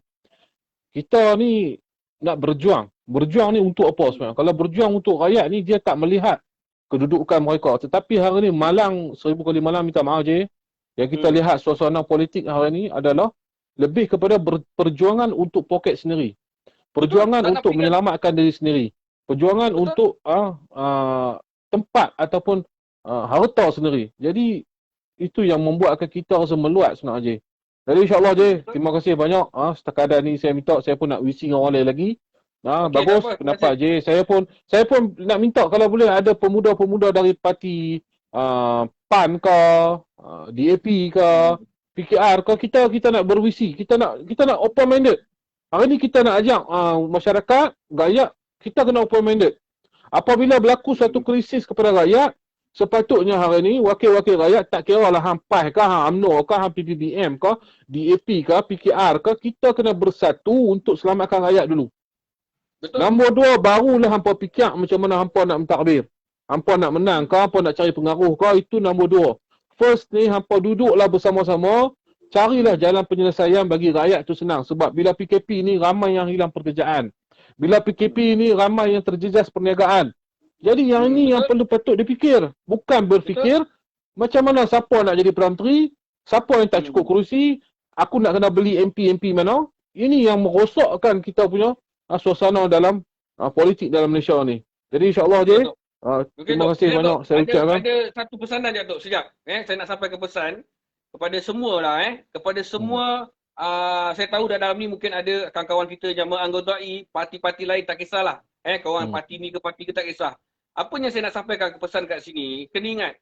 kita ni nak berjuang. Berjuang ni untuk apa sebenarnya? Kalau berjuang untuk rakyat ni, dia tak melihat kedudukan mereka. Tetapi hari ni malang, 1000 kali malang minta maaf je. Yang kita lihat suasana politik hari ni adalah lebih kepada perjuangan untuk poket sendiri. Perjuangan untuk menyelamatkan diri sendiri. Perjuangan untuk tempat ataupun harta sendiri. Jadi itu yang membuatkan kita rasa meluat sebenarnya je. Jadi insyaAllah je, terima kasih banyak. Setakat ni saya minta, saya pun nak wishing orang lain lagi. Bagus pendapat je. Saya pun nak minta kalau boleh ada pemuda-pemuda dari parti PAN ke, DAP ke, PKR ke, kita nak bervisi, kita nak open minded. Hari ni kita nak ajak masyarakat, rakyat, kita kena open minded. Apabila berlaku suatu krisis kepada rakyat, sepatutnya hari ni wakil-wakil rakyat tak kira lah hang PAS ke, hang UMNO ke, hang PPBM ke, DAP ke, PKR ke, kita kena bersatu untuk selamatkan rakyat dulu. Betul. Nombor 2, barulah hampa fikir macam mana hampa nak mentadbir. Hampa nak menang ke, hampa nak cari pengaruh ke, itu nombor 2. First ni, hampa duduklah bersama-sama, carilah jalan penyelesaian bagi rakyat tu senang. Sebab bila PKP ni, ramai yang hilang pekerjaan. Bila PKP ni, ramai yang terjejas perniagaan. Jadi yang ini yang perlu patut dipikir. Bukan berfikir, macam mana siapa nak jadi Perdana Menteri, siapa yang tak cukup kerusi, aku nak kena beli MP mana. Ini yang merosakkan kita punya suasana dalam politik dalam Malaysia ni. Jadi insyaAllah je, terima kasih banyak saya ucapkan. Ada satu pesanan je Tok, sekejap. Saya nak sampaikan pesan. kepada semua lah kepada semua saya tahu dalam ni mungkin ada kawan-kawan kita yang menganggotai parti-parti lain, tak kisahlah. Kawan parti ni ke parti ke tak kisah. Apa yang saya nak sampaikan kepesan kat sini, kena ingat,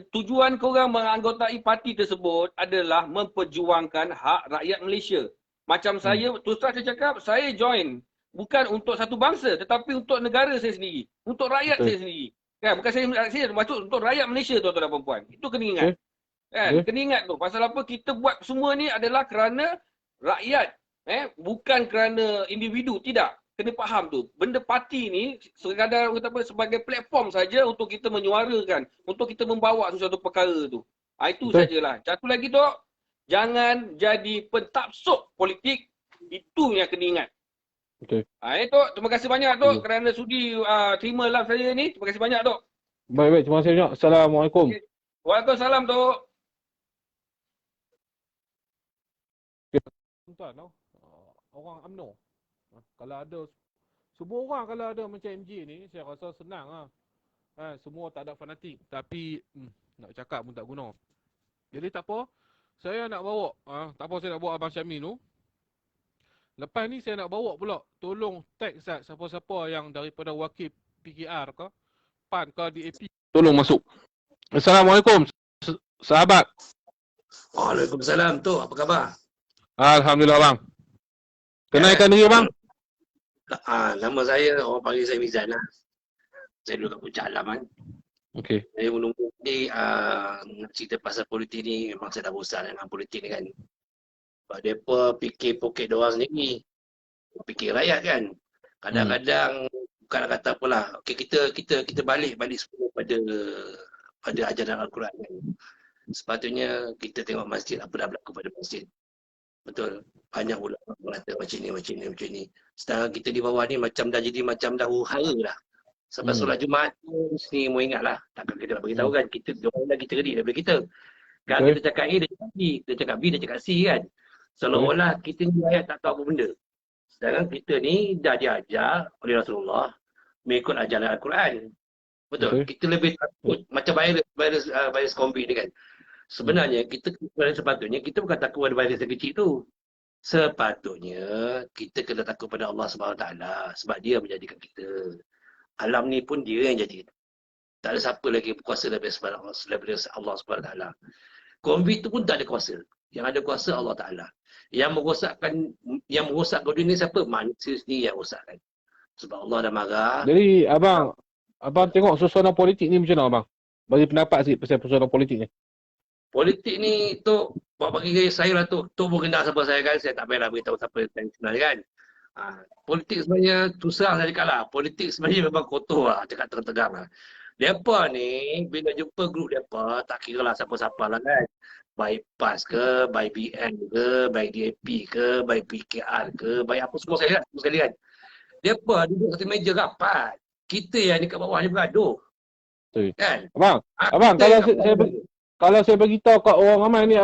tujuan korang menganggotai parti tersebut adalah memperjuangkan hak rakyat Malaysia. Macam saya, terus terang saya cakap, saya join bukan untuk satu bangsa tetapi untuk negara saya sendiri, untuk rakyat saya sendiri. Kan, bukan saya maksud untuk rakyat Malaysia, tuan-tuan dan puan-puan. Itu kena ingat. Kan, kena ingat tu. Pasal apa kita buat semua ni adalah kerana rakyat, bukan kerana individu, tidak. Kena faham tu. Benda parti ni sekadar sebagai platform saja untuk kita menyuarakan, untuk kita membawa sesuatu perkara tu. Itu sajalah. Satu lagi tu, jangan jadi pentafsuk politik. Itu yang kena ingat. Tok, terima kasih banyak Tok kerana sudi terima live saya ni. Terima kasih banyak Tok. Baik, terima kasih banyak. Assalamualaikum. Waalaikumsalam Tok. Tuan, orang UMNO, kalau ada, semua orang kalau ada macam MJ ni, saya rasa senang lah. Semua tak ada fanatik, tapi nak cakap pun tak guna. Jadi tak apa, saya nak bawa, tak apa saya nak bawa Abang Syamil tu. Lepas ni saya nak bawa pula, tolong tag siapa-siapa yang daripada wakil PKR ke, PAN ke, DAP. Tolong masuk. Assalamualaikum, sahabat. Waalaikumsalam tu, apa khabar? Alhamdulillah bang. Kenalkan diri bang. Nama saya, orang panggil saya Mizan lah. Saya duduk kat Puncak Alam kan. Okey. Saya menunggu ni, nak cerita pasal politik ni, memang saya dah bosan dengan politik ni kan. Sebab mereka fikir poket diorang sendiri. Fikir rakyat kan. Kadang-kadang, bukan nak kata apalah. Okay, kita balik semua pada ajaran Al-Quran kan. Sepatutnya kita tengok masjid, apa dah berlaku pada masjid. Betul. Banyak ulama mengata macam ni. Sedangkan kita di bawah ni macam dah jadi macam dah hara dah. Sampai solat Jumaat tu mesti mau ingatlah. Takkan kita nak beritahu kan. Kita orang lagi cerdik daripada kita. Kan kita cakap A, dia cakap B. Kita cakap B, dia cakap C kan. Seolah-olah kita ni rakyat tak tahu apa benda. Sedangkan kita ni dah diajar oleh Rasulullah mengikut ajaran Al-Quran. Betul. Kita lebih takut macam virus COVID ni kan. Sebenarnya kita sepatutnya kita bukan takut pada virus yang kecil tu. Sepatutnya kita kena takut pada Allah SWT sebab dia menjadikan kita. Alam ni pun dia yang jadi. Tak ada siapa lagi berkuasa daripada Allah SWT. COVID tu pun tak ada kuasa. Yang ada kuasa Allah Ta'ala. Yang merosakkan dunia ni siapa? Manusia sendiri yang rosakkan. Sebab Allah dah marah. Jadi abang tengok suasana politik ni macam mana abang? Bagi pendapat sikit pasal suasana politik ni. Politik ni tu bagi saya lah tu pun kenal siapa saya kan, saya tak payahlah beritahu siapa yang sebenarnya kan. Politik sebenarnya susah saya cakap lah. Politik sebenarnya memang kotor lah, cakap terang-terang lah. Mereka ni bila jumpa grup mereka tak kira lah siapa-siapa lah kan. Baik PAS ke, baik BN ke, baik DAP ke, baik PKR ke, baik apa semua sekali kan. Mereka duduk satu meja rapat. Kita yang dekat bawah ni bergaduh. Kan? Abang kalau saya beritahu kat orang ramai ni,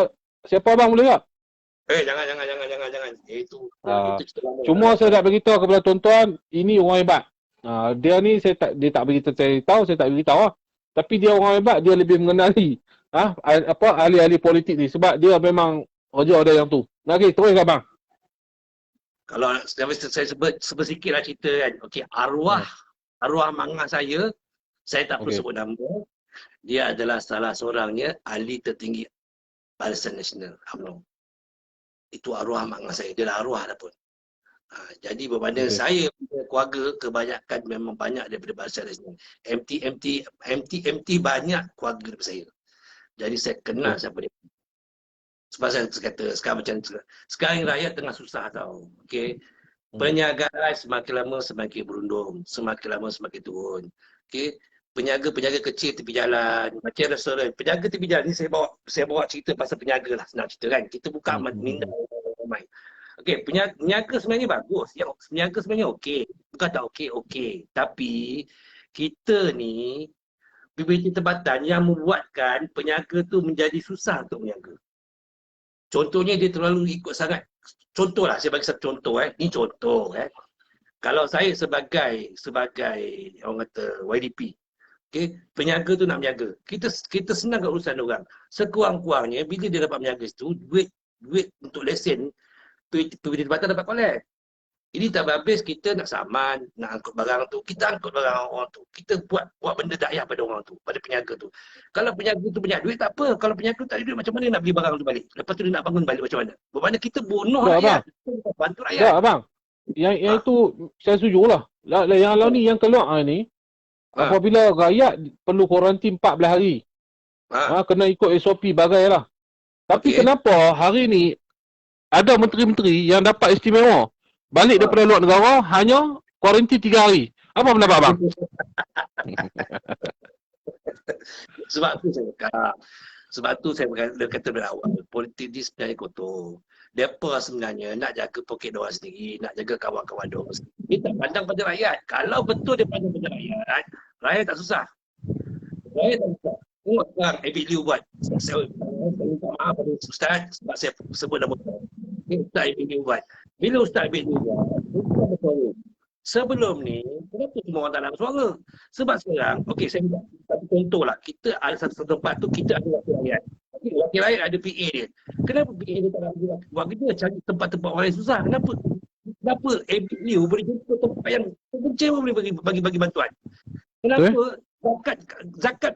siapa abang boleh tak? Jangan. Itu cuma saya nak beritahu kepada tuan-tuan, ini orang hebat. Dia ni dia tak beritahu saya tahu, saya tak beritahu lah. Tapi dia orang hebat, dia lebih mengenali ahli-ahli politik ni sebab dia memang kerja ada yang tu. Okey, terus abang. Kalau saya sebut sikit lah cerita kan. Okey, arwah mangah saya tak perlu sebut nama. Dia adalah salah seorangnya ahli tertinggi Barisan Nasional UMNO. Itu arwah mangah saya. Dia dah arwah dah pun. Jadi berbanding saya punya keluarga, kebanyakan memang banyak daripada Barisan Nasional. MT banyak keluarga daripada saya. Jadi saya kenal siapa dia. Sebab saya kata sekarang macam sekarang rakyat tengah susah tau. Okey. Perniagaan semakin lama semakin berundung, semakin lama semakin turun. Okey. Penjaga kecil tepi jalan, macam restoran. Penjaga tepi jalan ni saya bawa cerita pasal penjaga lah, senang cerita kan. Kita buka minda ramai. Okey, penjaga sebenarnya bagus. Yang penjaga sebenarnya okey. Bukan tak okey. Tapi kita ni PBT tempatan yang membuatkan penjaga tu menjadi susah untuk menjaga. Contohnya dia terlalu ikut sangat. Contohlah, saya bagi satu contoh Ni contoh Kalau saya sebagai orang kata YDP, Okay? Peniaga tu nak berniaga. Kita senang kat urusan orang. Sekurang-kurangnya bila dia dapat berniaga situ, duit untuk lesen PWD tempatan dapat collect. Ini tak habis kita nak saman, nak angkut barang tu, kita angkut barang orang tu. Kita buat benda dakyah pada orang tu, pada peniaga tu. Kalau peniaga tu banyak duit tak apa. Kalau peniaga tak ada duit macam mana nak beli barang tu balik? Lepas tu dia nak bangun balik macam mana? Bermakna kita bunuh Tak, rakyat. Kita bantu rakyat. Tak abang. Yang itu saya setuju lah. Yang lalu ni yang keluar ni apabila rakyat perlu kuarantin 14 hari. Kena ikut SOP bagai lah. Tapi kenapa hari ni ada menteri-menteri yang dapat istimewa balik daripada luar negara hanya kuarantin 3 hari. Apa pendapat abang? Sebab tu saya kata dari awal, politik ni sebenarnya kotor. Mereka sebenarnya nak jaga poket diorang sendiri, nak jaga kawan-kawan diorang sendiri. Dia tak pandang pada rakyat. Kalau betul dia pandang pada rakyat tak susah. Rakyat tak susah. Tengok sekarang Abid Liu buat. Saya minta maaf pada Ustaz sebab saya sebut nama Ustaz. Ustaz Abid Liu buat. Bila Ustaz Abid Liu buat, Ustaz bersuara. Sebelum ni, kenapa semua orang tak nak bersuara? Sebab sekarang, okey saya minta satu contoh lah. Kita ada satu tempat tu, kita ada wakil rakyat. Okay, wakil rakyat ada PA dia. Kenapa PA dia tak nak buat kerja? Cari tempat-tempat orang yang susah. Kenapa Abid Liu boleh jumpa tempat yang terpencil pun boleh bagi bantuan? Kenapa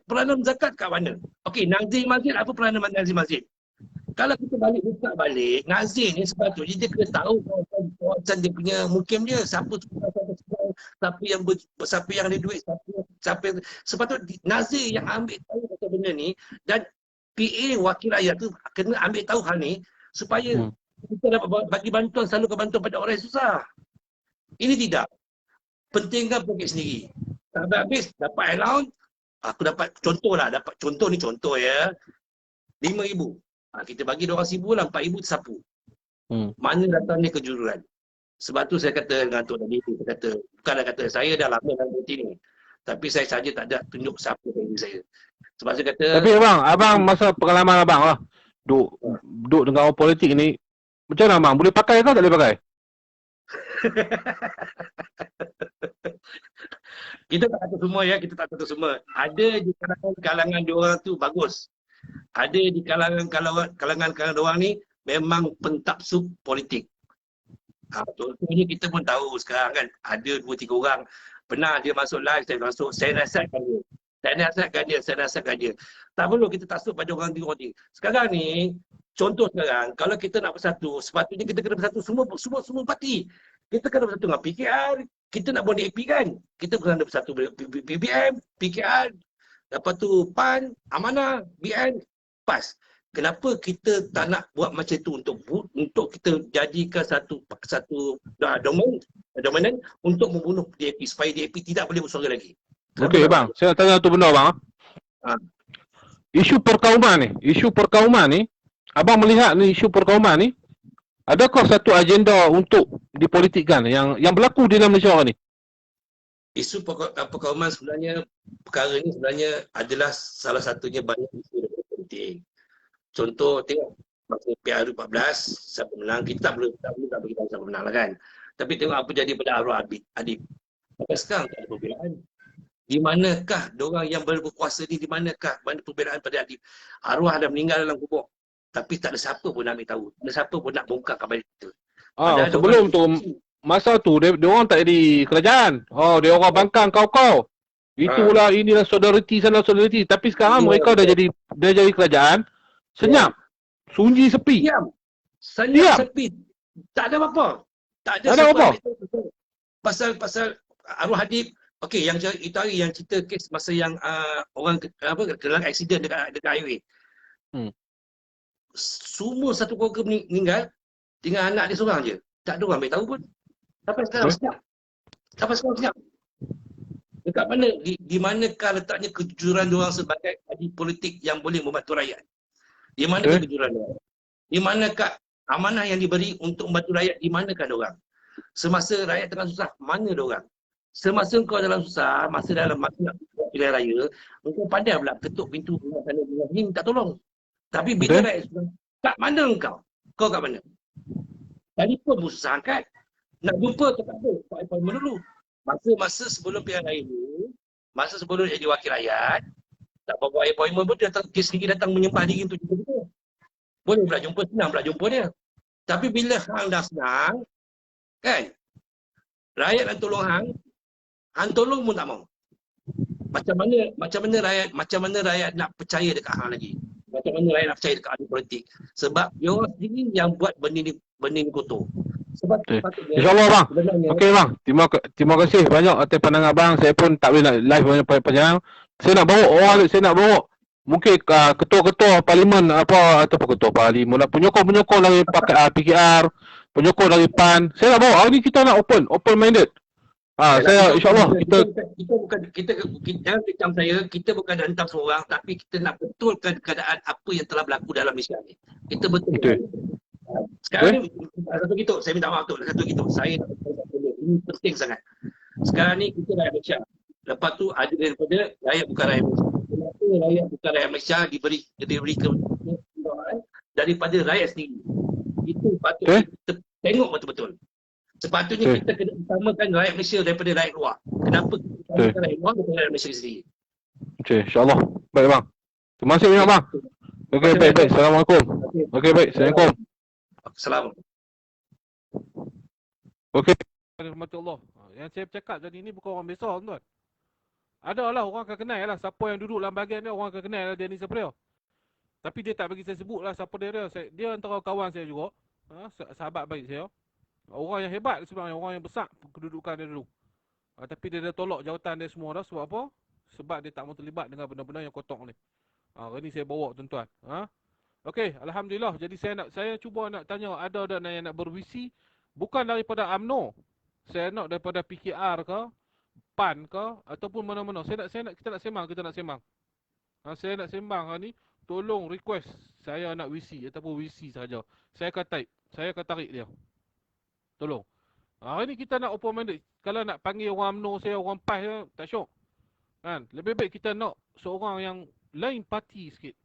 peranan zakat kat mana? Okey, Nazir Masjid, apa peranan Nazir Masjid? Kalau kita buka balik, Nazir ni sepatutnya dia kena tahu kawasan dia punya mukim dia, siapa yang ada duit, sepatutnya Nazir yang ambil tahu pasal benda ni, dan PA wakil rakyat tu kena ambil tahu hal ni supaya kita dapat bagi bantuan, salurkan bantuan pada orang yang susah. Ini tidak. Pentingkan poket sendiri. Tak habis dapat allowance, aku dapat contoh ya. 5,000. Kita bagi dia orang 1,000 lah, 4,000 tersapu. Mana datang ni kejuruan? Sebab tu saya kata dengan Tok tadi, bukanlah kata saya dah lama dalam politik ni. Tapi saya saja tak ada tunjuk siapa diri saya. Sebab saya kata... Tapi abang masa pengalaman abang lah, duduk dengan orang politik ni, macam mana abang? Boleh pakai ke tak boleh pakai? Kita tak kata semua ya, Ada di kalangan diorang tu bagus. Ada di kalangan diorang ni memang pentapsub politik. Contohnya kita pun tahu sekarang kan, ada 2-3 orang pernah dia masuk live, saya nasihatkan dia. Tak perlu kita taksub pada orang ni. Sekarang ni, contoh sekarang, kalau kita nak bersatu, sepatutnya kita kena bersatu semua parti. Kita kena bersatu dengan PKR, kita nak buat DAP kan. Kita kena bersatu BBM, PKR, lepas tu PAN, Amanah, BN, PAS. Kenapa kita tak nak buat macam tu untuk kita jadikan satu dominan untuk membunuh DAP supaya DAP tidak boleh bersuara lagi. Okey bang, saya nak tanya satu benda bang. Isu perkauman ni, abang melihat ni isu perkauman ni, adakah satu agenda untuk dipolitikkan yang berlaku di dalam Malaysia ni? Isu perkauman sebenarnya, perkara ni sebenarnya adalah salah satunya banyak isu yang penting. Contoh, tengok masa PRU14, siapa menang, kita tak perlu tak bagi tahu siapa menang lah kan. Tapi tengok apa jadi pada arwah Adib. Sampai sekarang tak ada pembelaan. Di manakah diorang yang berkuasa ni, di manakah mana pembelaan pada Adib? Arwah dah meninggal dalam kubur. Tapi tak ada siapa pun nak ambil tahu. Tak ada siapa pun nak bongkar khabar itu. Sebelum tu, masa tu, diorang tak jadi kerajaan. Dia orang bangkang kau. Itulah, inilah solidariti sana solidariti. Tapi sekarang mereka dah jadi kerajaan. Senyap. Sunyi sepi. Senyap sepi. Tak ada apa-apa. Tak ada apa-apa. Pasal arwah Adib. Okey, yang itu hari yang cerita kes masa yang orang dalam aksiden dekat highway. Semua satu keluarga meninggal dengan anak dia seorang je. Tak ada orang ambil tahu pun. Sampai sekarang senyap. Dekat mana? Di manakah letaknya kejujuran diorang sebagai ahli politik yang boleh membantu rakyat? Di manakah kejujuran diorang? Di manakah amanah yang diberi untuk membantu rakyat? Di manakah diorang? Semasa rakyat tengah susah, mana diorang? Semasa kau dalam susah, masa nak pilihan raya, engkau pandai pula ketuk pintu rumah sana rumah sini minta tolong. Tapi bila rakyat susah, kat mana engkau? Kau kat mana? Telefon pun susah angkat. Nak jumpa tu tak ada. Pak Ipal dulu. Masa sebelum pilihan raya ni, Masa sebelum dia jadi wakil rakyat, tak bawa appointment pun dia sendiri datang menyembah diri untuk jumpa dia. Boleh pula jumpa, senang pula jumpa dia. Tapi bila hang dah senang, kan, rakyat nak tolong hang tolong pun tak mau. Macam mana rakyat nak percaya dekat hang lagi? Macam mana rakyat nak percaya dekat ahli politik? Sebab dia orang sendiri yang buat benda ni kotor. Sebab sepatutnya, InsyaAllah bang. sebenarnya, Okey bang. Terima kasih banyak atas pandangan abang. Saya pun tak boleh nak live banyak panjang. Saya nak bawa orang, saya nak bawa mungkin ketua-ketua parlimen apa ataupun ketua parlimen lah, penyokong-penyokong dari PKR, penyokong dari PAN. Saya nak bawa. Hari ni kita nak open minded. Saya insyaAllah kita jangan kecam saya, kita bukan nak hentam semua orang, tapi kita nak betulkan keadaan apa yang telah berlaku dalam Malaysia ni. Kita betul. Sekarang ni, satu gitu, saya minta maaf tu, satu gitu. Saya nak beritahu dulu, ini penting sangat. Sekarang ni kita rakyat Malaysia. Lepas tu ada daripada rakyat bukan rakyat Malaysia. Kenapa rakyat bukan rakyat Malaysia diberi kemudahan daripada rakyat sendiri? Itu patut kita tengok betul-betul. Sepatutnya kita kena utamakan rakyat Malaysia daripada rakyat luar. Kenapa kita utamakan rakyat luar daripada rakyat Malaysia sendiri? Okey, insyaAllah. Baik bang. Terima kasih banyak bang. Okey, baik. Assalamualaikum. Okey, baik. Assalamualaikum. Assalamualaikum. Okey. Warahmatullah. Yang saya cakap tadi ni bukan orang biasa tuan. Adalah orang akan kenal lah. Siapa yang duduk dalam bahagian dia, orang akan kenal lah dia ni siapa dia. Tapi dia tak bagi saya sebut lah siapa dia. Dia antara kawan saya juga. Sahabat baik saya. Orang yang hebat sebenarnya. Orang yang besar kedudukan dia dulu. Tapi dia dah tolak jawatan dia semua dah. Sebab apa? Sebab dia tak mau terlibat dengan benda-benda yang kotor ni. Hari ni saya bawa tuan-tuan. Okey, alhamdulillah. Jadi saya cuba nak tanya, ada yang nak bervisi bukan daripada UMNO. Saya nak daripada PKR ke, PAN ke, ataupun mana-mana. Kita nak sembang. Saya nak sembang hari ni, tolong request saya nak visi ataupun visi saja. Saya akan type, saya akan tarik dia. Tolong. Hari ni kita nak open minded. Kalau nak panggil orang UMNO saya, orang PAS tak syok. Kan? Lebih baik kita nak seorang yang lain parti sikit.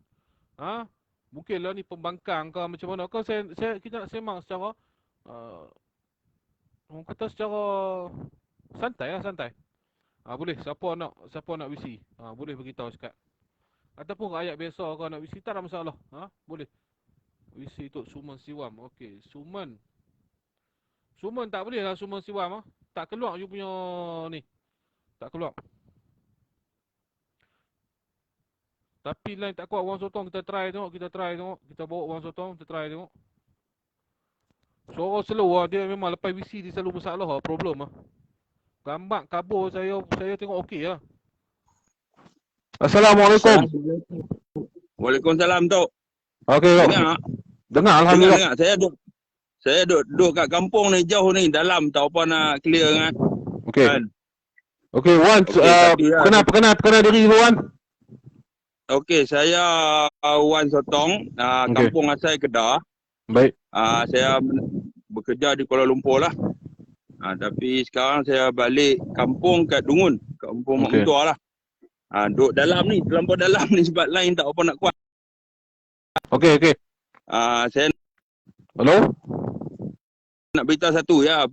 Mungkinlah ni pembangkang ke macam mana. Kalau kita nak sembang secara orang kata secara santai. Boleh siapa nak visi. Boleh beritahu sekat. Ataupun rakyat biasa kalau nak visi tak ada masalah. Boleh. Visi Tok Suman Siwam. Okey, Suman tak boleh lah Suman Siwam. Tak keluar you punya ni. Tak keluar. Tapi lain tak kuat orang sotong, kita try tengok. Kita bawa orang sotong, kita try tengok. Suara slow dia memang lepas visi dia selalu masalah problem Gambar kabur saya tengok okey lah. Assalamualaikum. Waalaikumsalam Tok. Okey Tok. Dengar alhamdulillah. Saya duduk kat kampung ni jauh ni, dalam tak apa nak clear kan. Okey. Okey, Wan, perkenal diri dulu Wan. Okey, saya Wan Sotong, kampung asal Kedah. Baik. Saya bekerja di Kuala Lumpur lah. Tapi sekarang saya balik kampung kat Dungun, kampung Mak Mentua lah. Duduk dalam ni, terlampau dalam ni sebab lain tak apa nak kuat. Okey. Saya Hello? nak beritahu satu ya,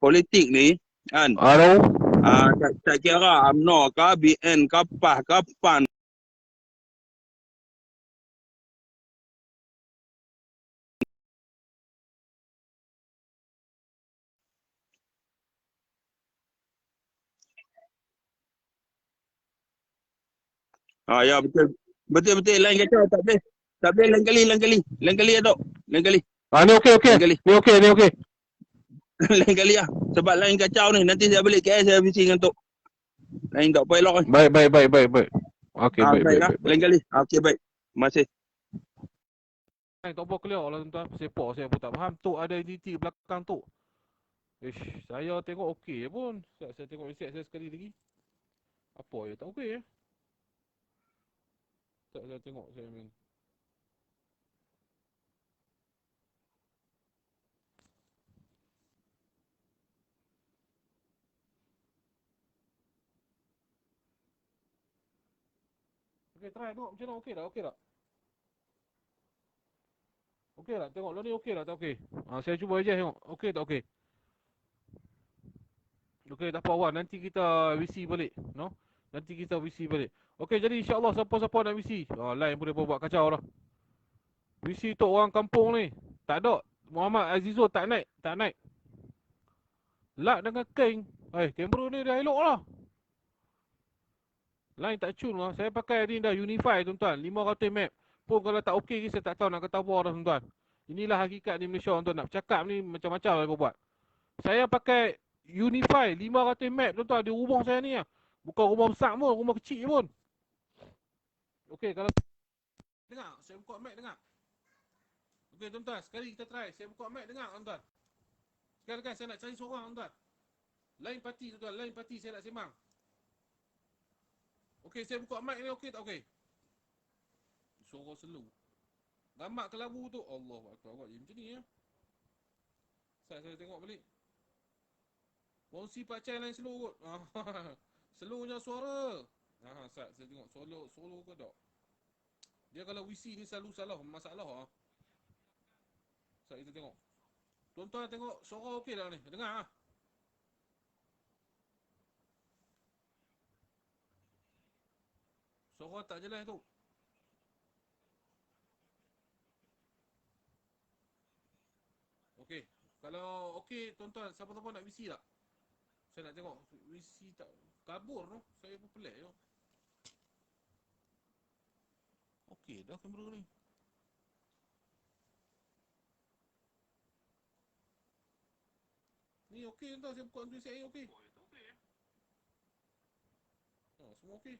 politik ni kan. Hello? Tak kira UMNO ke, BN ke, PAS ke, PAN. Ya betul. Betul lain kacau tak boleh. Tak boleh lain kali ya Tok. Lain kali. Ni okey. Ni okey. Lain kali lah. Sebab lain kacau ni. Nanti saya balik KL saya visi dengan Tok. Lain tak apa elok kan. Baik. Okey, baik. Lain kali. Okey baik. Terima kasih. Tak apa clear lah tuan-tuan. Sepak saya pun tak faham. Tok ada identiti belakang Tok. Saya tengok okey pun. Saya tengok reset saya sekali lagi. Apa ya tak okey ya. Saya tengok saya main. Okey, try tengok macam mana okey tak? Okey tak? Tengok lo ni okey tak? Tak okey. Saya cuba aja tengok. Okey tak okey? Okey tak apa Wan, nanti kita visi balik, no? Nanti kita visi balik. Okey, jadi insya-Allah siapa-siapa nak visi. Lain pun depa buat kacau dah. Visi untuk orang kampung ni. Tak ada. Muhammad Azizul tak naik, tak naik. Lak dengan King. Kamera ni dah elok lah. Lain tak cun lah. Saya pakai ni dah Unify tuan-tuan. 500 map. Pun kalau tak okey saya tak tahu nak kata apa dah tuan-tuan. Inilah hakikat di Malaysia tuan-tuan. Nak bercakap ni macam-macam lah buat. Saya pakai Unify 500 map tuan-tuan di rumah saya ni lah. Bukan rumah besar pun, rumah kecil pun. Okey, kalau dengar, saya buka map dengar. Okey tuan-tuan, sekali kita try. Saya buka map dengar tuan-tuan. Sekali-kali saya nak cari seorang tuan-tuan. Lain parti tuan-tuan, lain parti saya nak sembang. Okey, saya buka mic ni okey tak okey? Suara slow. Gambar kelabu tu, Allahu Akbar. Awak je macam ni ya. Saya tengok balik. Kongsi Pak Cai lain slow kot. Slownya suara. Saya tengok solo ke tak? Dia kalau WC ni selalu salah, masalah kita tengok. Tuan-tuan tengok suara okey tak ni? Dengar ah. Suara tak jelas tu. Okey. Kalau okey tuan-tuan, siapa-siapa nak WC tak? Saya nak tengok WC tak kabur tu. Saya pun pelik tu. Okey dah kamera ni. Ni okey tuan, saya buka untuk saya okey. Semua okey.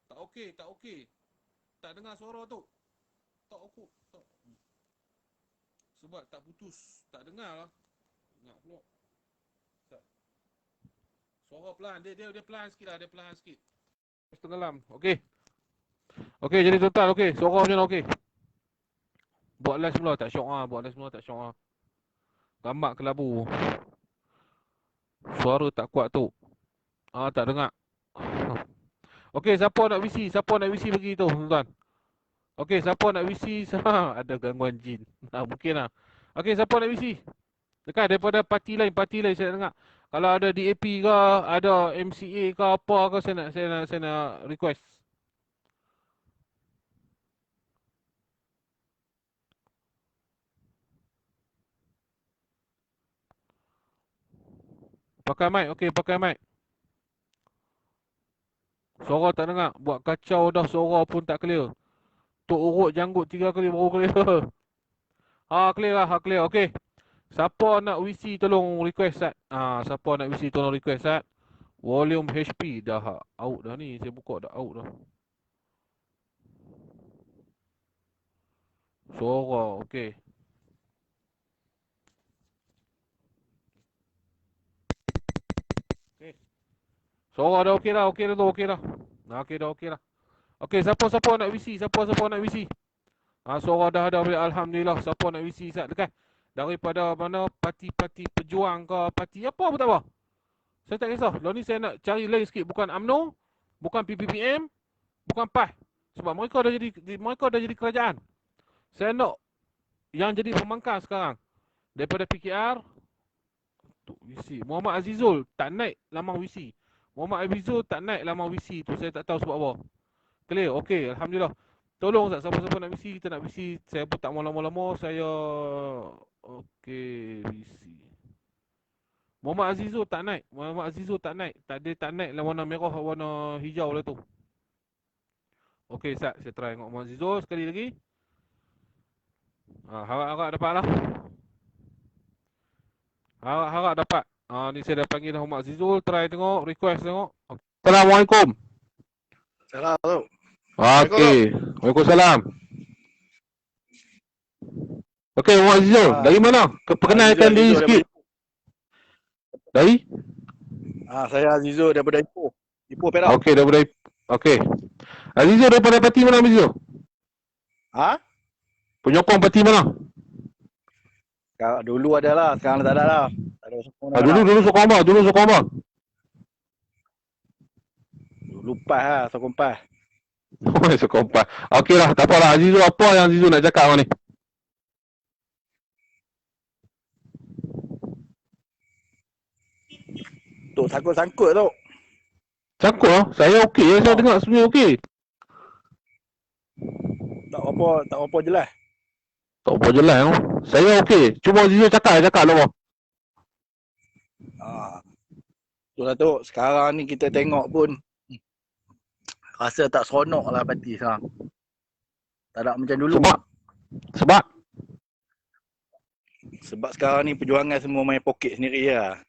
Tak okey, tak okey. Tak dengar suara tu. Tak okey. Tak. Sebab tak putus, tak dengar lah. Nak pula. Tak. Suara pelan, dia pelan sikit lah, dia pelan sikit. Tenggelam. Okey. Okey, jadi total okey. Suara macam mana okey? Buat live semula tak syok ah, buat live semula tak syok ah. Gambar kelabu. Suara tak kuat tu. Tak dengar. Okey, siapa nak VC? Siapa nak VC bagi tu, tuan-tuan? Okey, siapa nak VC? Ada gangguan jin. Mungkin lah. Okey, siapa nak VC? Dekat daripada parti lain saya nak dengar. Kalau ada DAP ke, ada MCA ke apa ke, saya nak request. Pakai mic, okey, pakai mic. Suara tak dengar. Buat kacau dah, suara pun tak clear. Tok urut janggut 3 kali baru clear. Clear lah, clear. Okey. Siapa nak WC tolong request Sat. Siapa nak WC tolong request Sat. Volume HP dah out dah ni. Saya buka dah out dah. Suara, okey. Okey. Suara dah okey dah, okey dah tu, okey dah. Okey dah, okey dah. Okey, siapa-siapa nak WC? Siapa-siapa nak WC? Suara dah ada, alhamdulillah. Siapa nak WC Sat dekat? Daripada mana, parti-parti pejuang ke, parti apa pun tak apa. Saya tak kisah. Lalu ni saya nak cari lain sikit. Bukan UMNO, bukan PPPM, bukan PAS. Sebab mereka dah jadi kerajaan. Saya nak yang jadi pembangkang sekarang. Daripada PKR, untuk WC. Muhammad Azizul tak naik lamang WC. Muhammad Azizul tak naik lamang WC tu. Saya tak tahu sebab apa. Clear? Okey, alhamdulillah. Tolong tak siapa-siapa nak WC, kita nak WC. Saya pun tak mau lama-lama. Saya okey, WC. Muhammad Azizul tak naik. Muhammad Azizul tak naik. Dia tak naik lah warna merah, warna hijau lah tu. Okey, Sat. Saya try tengok Muhammad Azizul sekali lagi. Harap dapat lah. Harap dapat. Ni saya dah panggil Muhammad Azizul. Try tengok, request tengok. Okay. Assalamualaikum. Assalamualaikum. Okey. Waalaikumsalam. Okey, Muhammad Azizul. Dari mana? Perkenalkan diri sikit. Dari? Saya Azizul daripada Ipoh. Ipoh Perak. Okey, daripada okey. Azizul daripada parti mana Azizul? Penyokong parti mana? Dulu ada lah, sekarang tak ada lah. Tak ada sokong dah. Dulu sokong apa? Dulu PAS lah, sokong PAS. Sokong PAS. Okey lah, tak apalah. Azizul, apa yang Azizul nak cakap ni? Tok sangkut-sangkut tu. Sangkut lah. Saya okey je. Saya dengar sebenarnya okey. Tak apa jelas. Tak apa jelas tu. Saya okey. Cuma Zizul cakap lah. Itulah tu, sekarang ni kita tengok pun rasa tak seronok lah parti sekarang. Tak ada macam dulu. Sebab Sebab sekarang ni perjuangan semua main poket sendiri lah.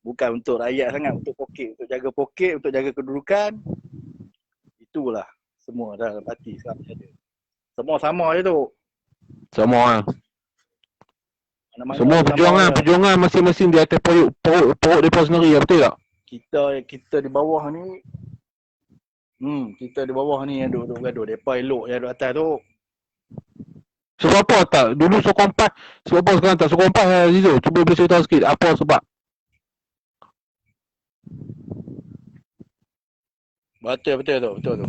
Bukan untuk rakyat sangat, untuk poket. Untuk jaga poket, untuk jaga kedudukan. Itulah semua dalam parti sekarang ada. Semua sama je tu. semua lah. Mana-mana Semua sama je. perjuangan masing-masing di atas perut mereka sendiri lah. Betul tak? Kita di bawah ni kita di bawah ni yang duduk gaduh. Depa elok yang duduk atas tu. Sebab apa tak? Dulu sokong PAS. Sebab apa sekarang tak sokong PAS, Zizul? Cuba boleh cerita sikit. Apa sebab? Betul tu.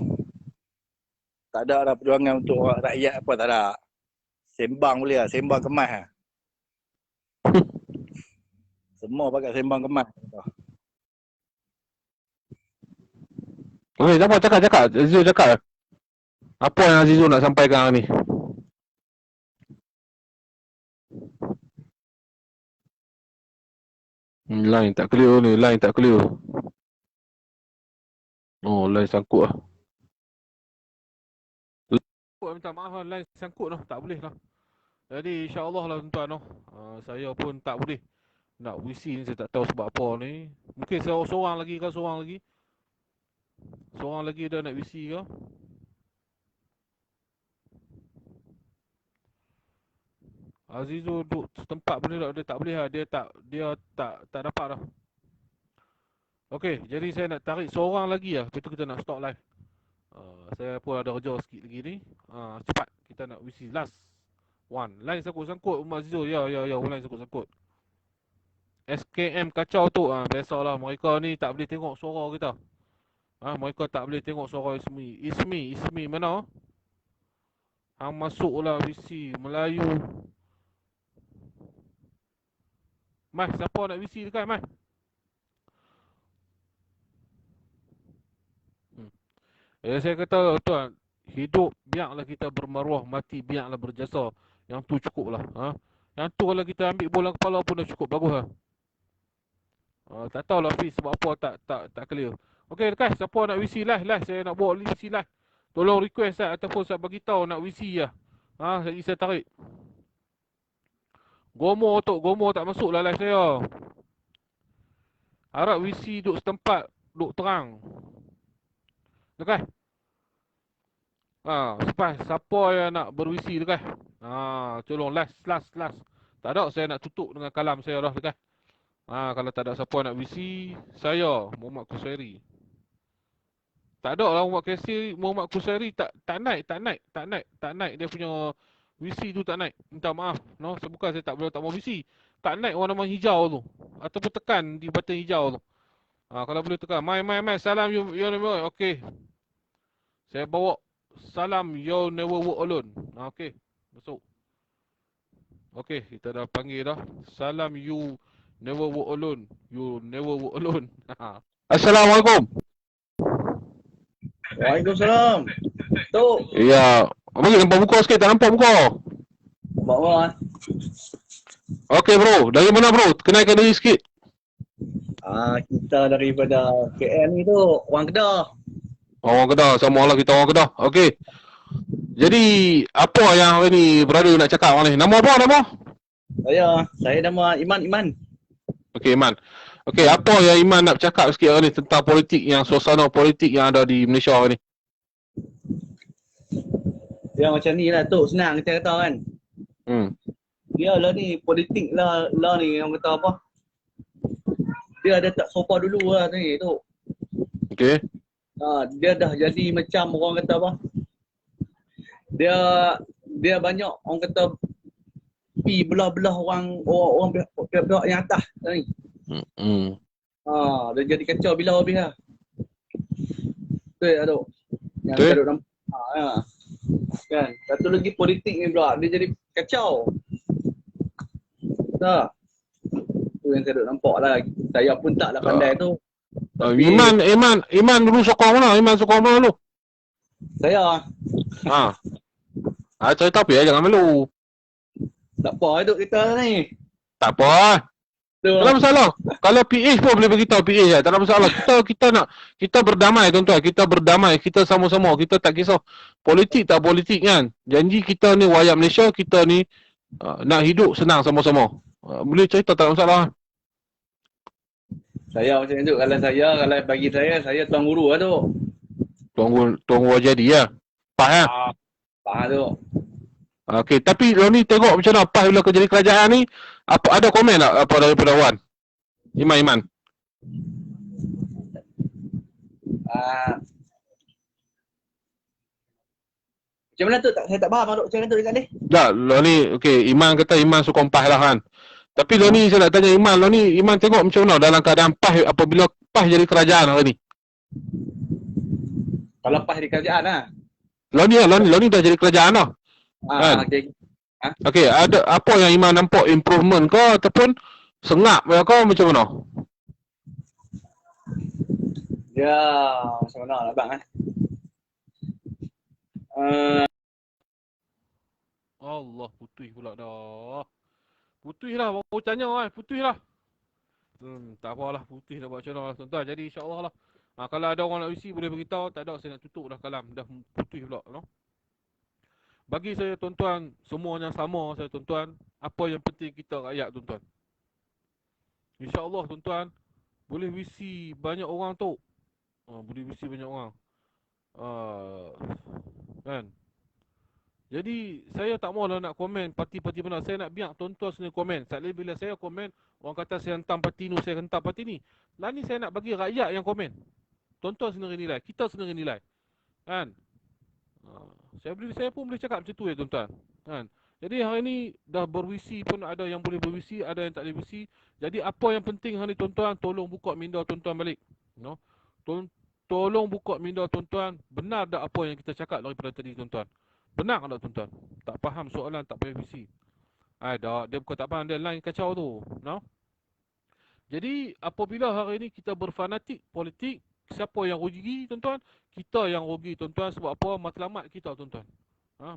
Tak ada lah perjuangan untuk rakyat apa, tak ada. Sembang boleh lah, sembang kemas lah. Semua pakai sembang kemas. Okey, cakap. Zizul cakap. Apa yang Zizul nak sampaikan hari ni? Line tak clear. Oh, line sangkut lah. Minta maaf lah, line sangkut lah. Tak boleh lah. Jadi insyaAllah lah tuan-tuan noh. Saya pun tak boleh nak WC ni, saya tak tahu sebab apa ni. Mungkin seorang lagi. Seorang lagi dah nak WC ke? Azizul duduk setempat boleh tak? Dia tak boleh lah. Dia tak dapat dah. Okey, jadi saya nak tarik seorang lagi lah. Lepas tu kita nak stop live. Saya pun ada kerja sikit lagi ni. Cepat kita nak WC last one. Line sangkut Umar Azizul. Ya, line sangkut. SKM kacau tu. Biasalah mereka ni tak boleh tengok suara kita. Mereka tak boleh tengok suara Ismi mana? Hang masuklah WC Melayu. Mas, siapa nak WC dekat Mas? Saya kata tuan, hidup biarlah kita bermaruah, mati biarlah berjasa. Yang tu cukup lah. Yang tu kalau kita ambil bola kepala pun dah cukup bagus lah. Tak tahulah Fiz sebab apa tak clear. Okey dekat, siapa nak WC live? Saya nak bawa WC live. Tolong request lah ataupun saya bagi tahu nak WC lah. Saya tarik. Gomo tak masuk lah live saya. Harap WC duduk setempat, duduk terang. Dekat. Siapa yang nak ber-WC dekat? Tolong last. Tak ada, saya nak tutup dengan kalam saya dah dekat. Kalau tak ada siapa nak WC, saya Muhammad Kusairi. Tak ada lah Muhammad Kusairi tak naik dia punya WC tu tak naik. Minta maaf. No, bukan saya tak mau WC. Tak naik warna hijau tu. Ataupun tekan di button hijau tu. Kalau boleh tekan. Mai. Salam you never. Okey. Saya bawa salam you never walk alone. Okey. Masuk. Okey, kita dah panggil dah. Salam you never walk alone. You never walk alone. Assalamualaikum. Waalaikumsalam. Tok. Ya. Bagi nampak muka sikit, tak nampak muka. Bawa. Okey bro, dari mana bro? Kenalkan diri sikit. Kita daripada KL ni tu, orang Kedah. Orang Kedah, sama lah kita orang Kedah. Okey. Jadi, apa yang hari ni berada nak cakap orang ni? Nama apa nama? Saya nama Iman. Okey Iman. Okey, apa yang Iman nak cakap sikit hari ni tentang politik, yang suasana politik yang ada di Malaysia hari ni? Dia macam ni lah Tok, senang kita kata kan. Dia lah ni, politik lah ni orang kata apa. Dia ada tak sopa dulu lah ni Tok. Okey. Dia dah jadi macam orang kata apa. Dia banyak orang kata pi belah-belah orang pihak yang atas lah ni. Dia jadi kacau bila habis lah. Betul tak Tok? Yang kita duduk nampak. Kan? Satu lagi politik ni pula, dia jadi kacau. Tak? Tu yang saya duduk nampak lah. Saya pun taklah pandai tu. Tapi Iman dulu sokong mana? Iman sokong mana dulu? saya Ha. Cerita apa ya, jangan malu. tak apa hidup kita ni. Tak apa. Tak ada Tu. masalah. Kalau PH pun boleh beritahu PH je. Tak ada masalah. Kita berdamai tuan-tuan. Kita berdamai. Kita sama-sama. Kita tak kisah politik tak politik kan. Janji kita ni rakyat Malaysia, kita ni nak hidup senang sama-sama. Boleh cerita tak ada masalah. Saya macam tu. Kalau bagi saya tuan guru lah tu. Tunggu jadi ya. Pas ya. Faham tu. Okey, tapi lo ni tengok macam mana PAS bila jadi kerajaan ni, apa ada komen tak apa daripada Wan? Iman. Macam mana tu? Saya tak faham macam mana tu dekat ni. Tak, lo ni okey, Iman kata Iman sokong PAS lah kan. Tapi lo ni saya nak tanya Iman, Iman tengok macam mana dalam keadaan PAS apabila PAS jadi kerajaan hari ni? Kalau PAS di kerajaan lah. Lo ni dah jadi kerajaan dah. Kan? Okey. Okey, ada apa yang Iman nampak improvement ke ataupun sengap ke macam mana? Ya, macam mana lah bang Allah, putih pula dah. Putih lah, baru tanya kan, putih lah. Tak apalah, putih dah buat macam mana lah tuan-tuan. Jadi insyaAllah lah. Kalau ada orang nak isi boleh beritahu, tak ada saya nak tutup dah kalam. Dah putih pula, no? Bagi saya tuan-tuan, semuanya sama saya tuan-tuan. Apa yang penting kita rakyat tuan-tuan. InsyaAllah tuan-tuan, boleh visi banyak orang tu. Boleh visi banyak orang. Kan? Jadi saya tak maulah nak komen parti-parti mana. Saya nak biar tuan-tuan sendiri komen. Sekali bila saya komen, orang kata saya hentam parti ni, saya hentam parti ni. Lah ni saya nak bagi rakyat yang komen. Tuan-tuan sendiri nilai, kita sendiri nilai. Kan? Saya pun boleh cakap macam tu ya tuan-tuan. Kan? Jadi hari ni dah bervisi pun ada yang boleh bervisi, ada yang tak boleh bervisi. Jadi apa yang penting hari ni tuan-tuan, tolong buka minda tuan-tuan balik. No? Tolong buka minda tuan-tuan. Benar tak apa yang kita cakap daripada tadi tuan-tuan? Benar tak tuan-tuan? Tak faham soalan, tak payah visi. Dia bukan tak faham, dia lain kacau tu. No? Jadi apabila hari ni kita berfanatik politik, siapa yang rugi tuan-tuan? Kita yang rugi tuan-tuan. Sebab apa? Matlamat kita tuan-tuan.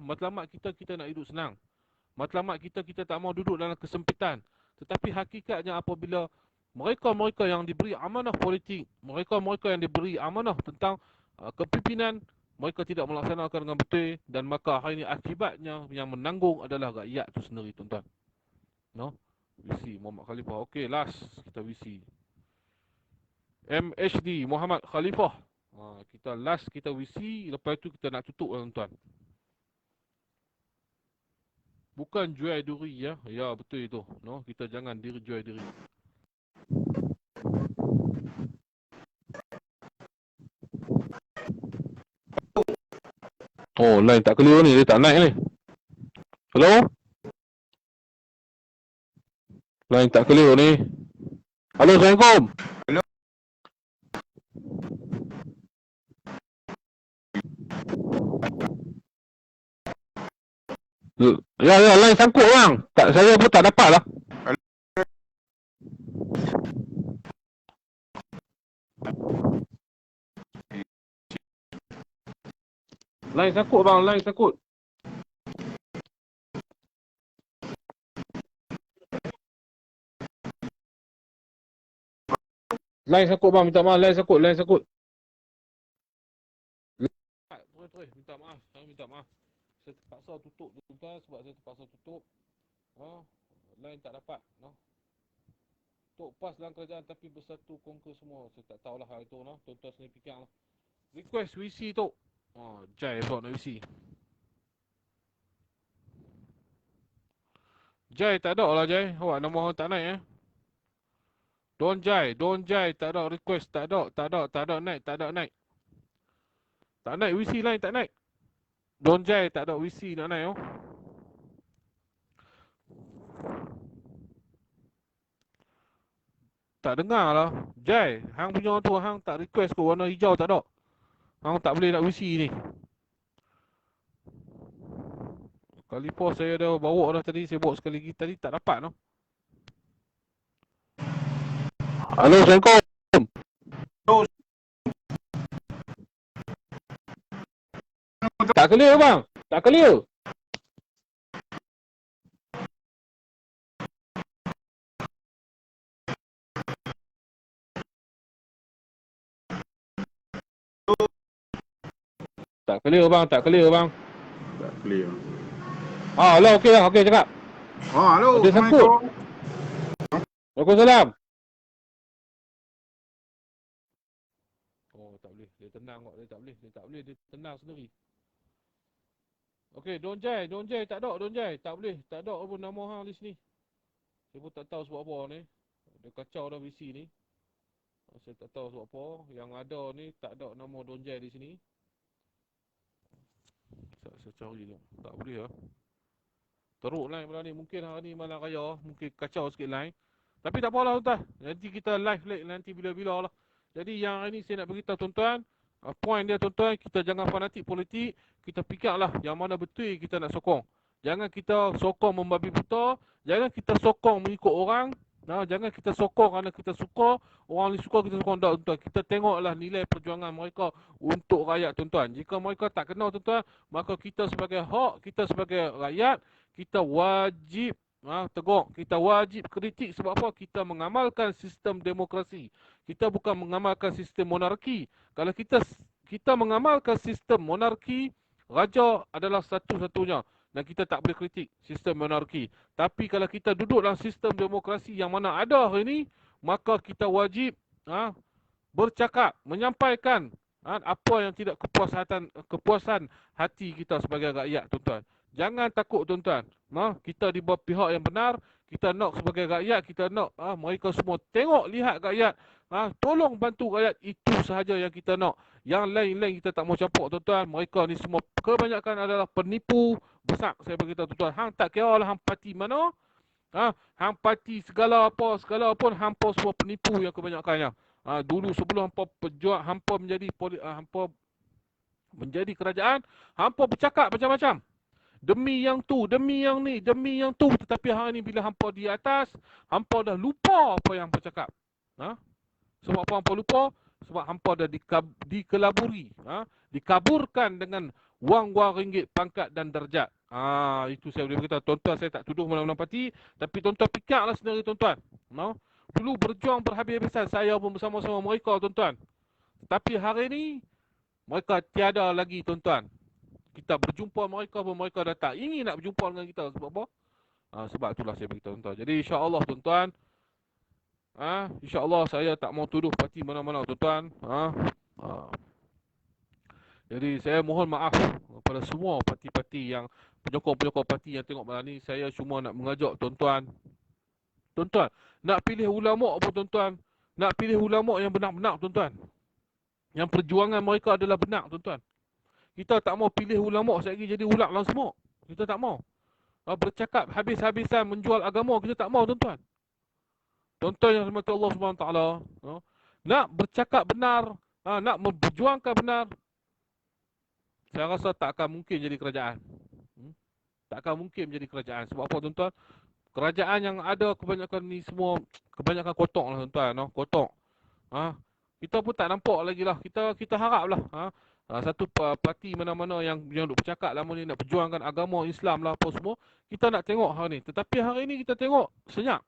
Matlamat kita nak hidup senang. Matlamat kita tak mau duduk dalam kesempitan. Tetapi hakikatnya apabila mereka-mereka yang diberi amanah politik, mereka-mereka yang diberi amanah tentang kepimpinan, mereka tidak melaksanakan dengan betul, dan maka hari ini akibatnya yang menanggung adalah rakyat itu sendiri tuan-tuan. No? Visi Muhammad Khalifah. Okey, last kita visi MHD Muhammad Khalifah. Kita last kita visi, lepas tu kita nak tutup tuan-tuan. Bukan jual diri ya. Ya betul itu. No, kita jangan jual diri. Oh, line tak clear ni, dia tak naik ni. Hello? Line tak clear ni. Halo, Assalamualaikum. Hello. Ya, line sangkut bang. Saya pun tak dapat lah. Line sangkut bang, line sangkut. Line sangkut bang, minta maaf, line sangkut. Terus, minta maaf, saya minta maaf. Saya terpaksa tutup tuan sebab saya terpaksa tutup. Line tak dapat, Tok PAS dalam kerajaan tapi bersatu conquer semua. Saya tak tahulah hal itu, Tuan-tuan sendiri fikirlah. Request WC Tok. Jai pula nak WC. Jai tak ada lah Jai. Awak nama orang tak naik Don Jai, tak ada request, tak ada naik. Tak naik WC lain, tak naik. Don Jai tak ada WC nak naik Tak dengar lah. Jai, hang punya tu hang tak request ke warna hijau tak ada. Hang tak boleh nak WC ni. Khalifah saya dah bawa dah tadi, saya bawa sekali lagi tadi tak dapat Halo, Assalamualaikum. Tak clear bang. Tak clear. Tak clear bang, tak clear bang. Tak clear. Hello, okey dah, okey cakap. Halo, Dia sangkut. Assalamualaikum. Waalaikumsalam. Oh, tak boleh. Dia tenang kok. Dia tak boleh. Dia tak boleh. Dia tenang sendiri. Okey, Don Jai tak ada, Don Jai. Tak boleh. Tak ada pun nama hang di sini. Saya pun tak tahu sebab apa ni. Dia kacau dah VC ni. Saya tak tahu sebab apa. Yang ada ni tak ada nama Don Jai di sini. Saya cari tu. Tak boleh lah. Teruk line pula ni. Mungkin hari ni malam raya. Mungkin kacau sikit line. Tapi tak apalah tuan. Nanti kita live nanti bila-bila lah. Jadi yang hari ni saya nak beritahu tuan-tuan. Point dia tuan-tuan. Kita jangan fanatik politik. Kita fikirlah yang mana betul kita nak sokong. Jangan kita sokong membabi buta. Jangan kita sokong mengikut orang. Jangan kita sokong kerana kita suka. Orang ni suka kita sokong. Tak tuan-tuan. Kita tengoklah nilai perjuangan mereka untuk rakyat tuan-tuan. Jika mereka tak kenal tuan-tuan. Maka kita sebagai hak. Kita sebagai rakyat. Kita wajib tegur. Kita wajib kritik. Sebab apa? Kita mengamalkan sistem demokrasi. Kita bukan mengamalkan sistem monarki. Kalau kita mengamalkan sistem monarki, raja adalah satu-satunya. Dan kita tak boleh kritik sistem monarki. Tapi kalau kita duduk dalam sistem demokrasi yang mana ada hari ini, maka kita wajib bercakap, menyampaikan apa yang tidak kepuasan hati kita sebagai rakyat tuan-tuan. Jangan takut tuan-tuan. Kita di bawah pihak yang benar. Kita nak sebagai rakyat. Kita nak mereka semua tengok, lihat rakyat. Tolong bantu rakyat. Itu sahaja yang kita nak. Yang lain-lain kita tak mau campur tuan-tuan. Mereka ni semua kebanyakan adalah penipu besar. Saya beritahu tuan-tuan. Hang tak kira lah hang parti mana. Hang parti segala pun hampa semua penipu yang kebanyakannya. Dulu sebelum hampa berjuang, hampa menjadi kerajaan, hampa bercakap macam-macam. Demi yang tu, demi yang ni, demi yang tu. Tetapi hari ni bila hampa di atas, hampa dah lupa apa yang hampa cakap. Sebab apa hampa lupa? Sebab hampa dah dikelaburi. Dikaburkan dengan wang-wang ringgit, pangkat dan darjat. Itu saya boleh beritahu. Tuan-tuan, saya tak tuduh mana-mana parti. Tapi tuan-tuan fikirlah sendiri tuan-tuan. Dulu berjuang berhabis-habisan. Saya pun bersama-sama mereka tuan-tuan. Tapi hari ni, mereka tiada lagi tuan-tuan. Kita berjumpa mereka pun mereka dah tak ingin nak berjumpa dengan kita. Sebab apa? Sebab itulah saya beritahu tuan-tuan. Jadi insya-Allah tuan-tuan, insya-Allah saya tak mau tuduh parti mana-mana tuan-tuan. Jadi saya mohon maaf kepada semua parti-parti yang penyokong-penyokong parti yang tengok malam ni. Saya cuma nak mengajak tuan-tuan. Tuan-tuan, nak pilih ulama apa tuan-tuan? Nak pilih ulama yang benar-benar tuan-tuan. Yang perjuangan mereka adalah benar tuan-tuan. Kita tak mau pilih ulama' sekali jadi ulak lang semua. Kita tak mau. Bercakap habis-habisan menjual agama, kita tak mau tuan-tuan. Tuan-tuan yang dirahmati Allah Subhanahu Taala, nak bercakap benar, nak memperjuangkan benar, saya rasa tak akan mungkin jadi kerajaan. Tak akan mungkin menjadi kerajaan. Sebab apa tuan-tuan? Kerajaan yang ada kebanyakan ni semua, kebanyakan kotok lah tuan-tuan. Kotok. Kita pun tak nampak lagi lah. Kita harap lah. Satu parti mana-mana yang duk bercakap lama ni nak perjuangkan agama Islam lah apa semua, kita nak tengok hari ni. Tetapi hari ni kita tengok senyap.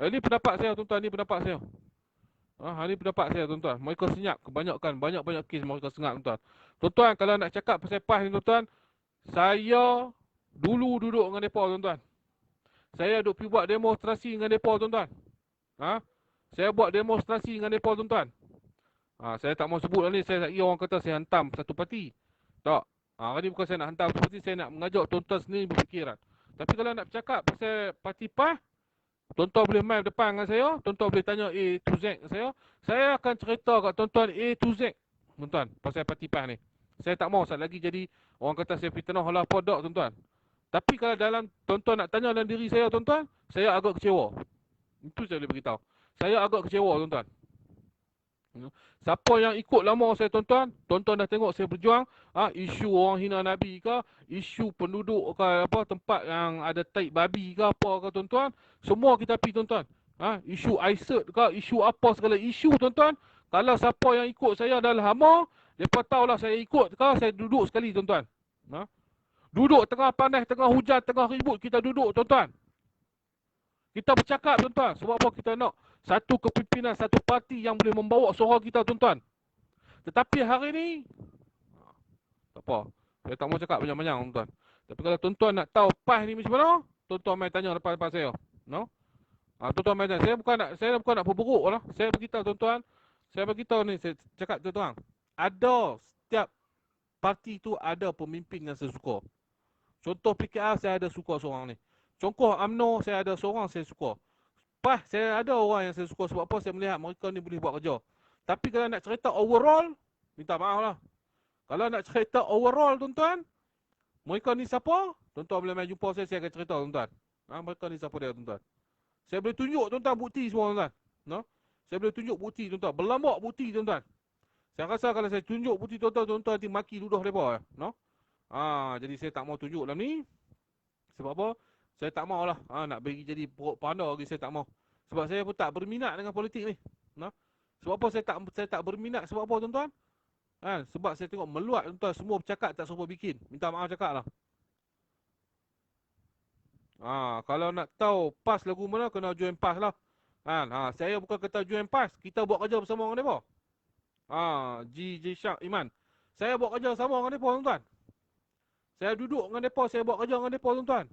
Ini pendapat saya tuan-tuan, ni pendapat saya. Hari ni pendapat saya tuan-tuan. Mereka senyap kebanyakan, banyak-banyak kes mereka senyap tuan-tuan. Tuan-tuan kalau nak cakap pasal PAS ni tuan-tuan, saya dulu duduk dengan depa tuan-tuan. Saya duk pergi buat demonstrasi dengan depa tuan-tuan. Saya buat demonstrasi dengan depa tuan-tuan. Saya tak mau sebut lah ni, saya tak kira orang kata saya hantam satu parti. Tak. Hari ni bukan saya nak hantam satu parti, saya nak mengajak tuan-tuan sendiri berfikiran. Tapi kalau nak bercakap pasal parti PAS, tuan-tuan boleh main depan dengan saya, tuan-tuan boleh tanya A to Z dengan saya. Saya akan cerita kat tuan-tuan A to Z, tuan-tuan, pasal parti PAS ni. Saya tak mau lagi jadi orang kata saya fitnah lah apa tak tuan-tuan. Tapi kalau dalam tuan-tuan nak tanya dalam diri saya tuan-tuan, saya agak kecewa. Itu saya boleh beritahu. Saya agak kecewa tuan-tuan. Siapa yang ikut lama saya tuan-tuan, tuan-tuan dah tengok saya berjuang, isu orang hina Nabi ke, isu penduduk ke, apa tempat yang ada taik babi ke apa ke tuan-tuan, semua kita pergi tuan-tuan. Isu ISET ke, isu apa segala isu tuan-tuan. Kalau siapa yang ikut saya dah lama, Mereka tahulah saya ikut ke, saya duduk sekali tuan-tuan. Ha? Duduk tengah panas, tengah hujan, tengah ribut, kita duduk tuan-tuan. Kita bercakap tuan-tuan. Sebab apa kita nak satu kepimpinan, satu parti yang boleh membawa suara kita tuan-tuan. Tetapi hari ni, tak apa. Saya tak mau cakap banyak-banyak tuan-tuan. Tapi kalau tuan-tuan nak tahu PAS ni macam mana, tuan-tuan mai tanya lepas saya. No? Tuan-tuan mai tanya. Saya bukan nak berburuk lah. Saya beritahu tuan-tuan. Saya beritahu ni, saya cakap tuan-tuan. Ada setiap parti tu ada pemimpin yang saya suka. Contoh PKR saya ada suka seorang ni. Contoh UMNO saya ada seorang saya suka. PAS saya ada orang yang saya suka sebab apa saya melihat mereka ni boleh buat kerja. Tapi kalau nak cerita overall, minta maaf lah. Kalau nak cerita overall tuan-tuan, mereka ni siapa? Tuan-tuan boleh main jumpa saya akan cerita tuan-tuan. Mereka ni siapa dia tuan-tuan. Saya boleh tunjuk tuan-tuan bukti semua tuan-tuan. No? Saya boleh tunjuk bukti tuan-tuan. Berlambak bukti tuan-tuan. Saya rasa kalau saya tunjuk bukti tuan-tuan, tuan-tuan nanti maki ludah mereka. No? Jadi saya tak mau tunjuk dalam ni. Sebab apa? Saya tak mau lah. Nak bagi jadi perut panda lagi saya tak mau. Sebab saya pun tak berminat dengan politik ni. No? Sebab apa saya tak berminat? Sebab apa tuan-tuan? Sebab saya tengok meluat tuan-tuan. Semua bercakap tak semua bikin. Minta maaf cakap lah. Kalau nak tahu PAS lagu mana, kena join PAS lah. Saya bukan kata join PAS. Kita buat kerja bersama dengan mereka. G Shark Iman. Saya buat kerja sama dengan mereka tuan-tuan. Saya duduk dengan mereka, saya buat kerja dengan mereka tuan-tuan.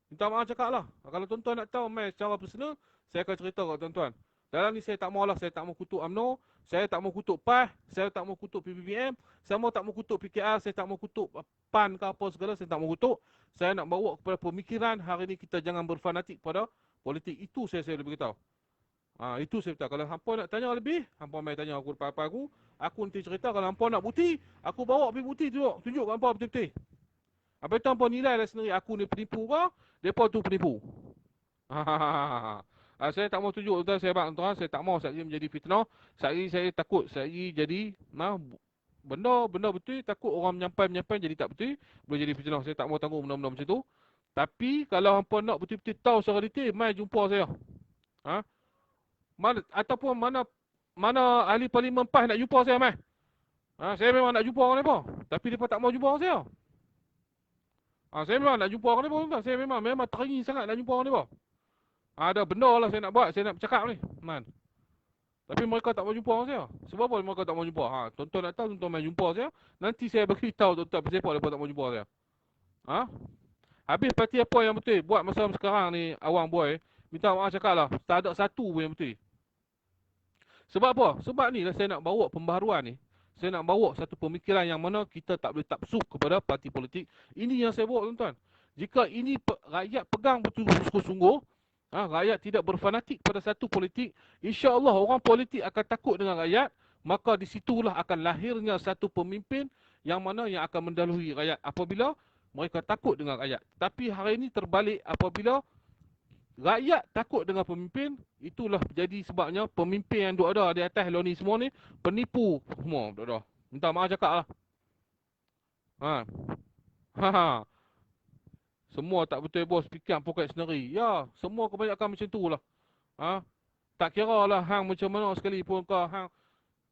Minta maaf cakap lah. Kalau tuan-tuan nak tahu main secara personal, saya akan cerita kat tuan-tuan. Dalam ni saya tak mau lah, saya tak mau kutuk UMNO, saya tak mau kutuk PAS, saya tak mau kutuk PPPM, saya tak mau kutuk PKR, saya tak mau kutuk PAN ke apa segala, saya tak mau kutuk. Saya nak bawa kepada pemikiran hari ni kita jangan berfanatik pada politik. Itu saya boleh beritahu. Itu saya beritahu. Kalau hampa nak tanya lebih, hampa mai tanya aku depan aku. Aku nanti cerita. Kalau hampa nak bukti, aku bawa pergi bukti tunjuk kat hampa betul-betul. Apa itu hampa nilai lah sendiri aku ni penipu ke, mereka tu penipu. Saya tak mau tunjuk tuan saya tuan, saya tak mau sekali menjadi fitnah. Sekali saya takut sekali jadi benda betul, takut orang menyampai jadi tak betul, boleh jadi fitnah. Saya tak mau tanggung benda-benda macam tu. Tapi kalau hampa nak betul-betul tahu secara detail, mai jumpa saya. Ataupun mana ahli parlimen PAS nak jumpa saya mai. Saya memang nak jumpa orang mereka, tapi mereka tak mau jumpa orang saya. Saya memang nak jumpa orang mereka, saya memang teringin sangat nak jumpa orang mereka. Ada benda lah saya nak buat, saya nak bercakap ni. Tapi mereka tak mau jumpa orang saya. Sebab apa mereka tak mau jumpa? Tuan-tuan nak tahu, tuan-tuan main jumpa saya. Nanti saya beritahu tuan-tuan siapa mereka tak mau jumpa saya. Habis parti apa yang betul buat masa sekarang ni awang boy, minta maaf cakap lah, tak ada satu pun yang betul. Sebab apa? Sebab ni lah saya nak bawa pembaharuan ni. Saya nak bawa satu pemikiran yang mana kita tak boleh tapsuk kepada parti politik. Ini yang saya bawa tuan-tuan. Jika ini rakyat pegang betul sungguh-sungguh, rakyat tidak berfanatik pada satu politik, insya-Allah orang politik akan takut dengan rakyat, maka di situlah akan lahirnya satu pemimpin yang mana yang akan mendahului rakyat apabila mereka takut dengan rakyat. Tapi hari ini terbalik, apabila rakyat takut dengan pemimpin, itulah jadi sebabnya pemimpin yang ada di atas lo ni semua ni penipu semua. Minta maaf cakap lah. Semua tak betul bos, fikir poket sendiri. Ya, semua kebanyakan macam tu lah. Tak kira lah hang macam mana sekalipun kau hang.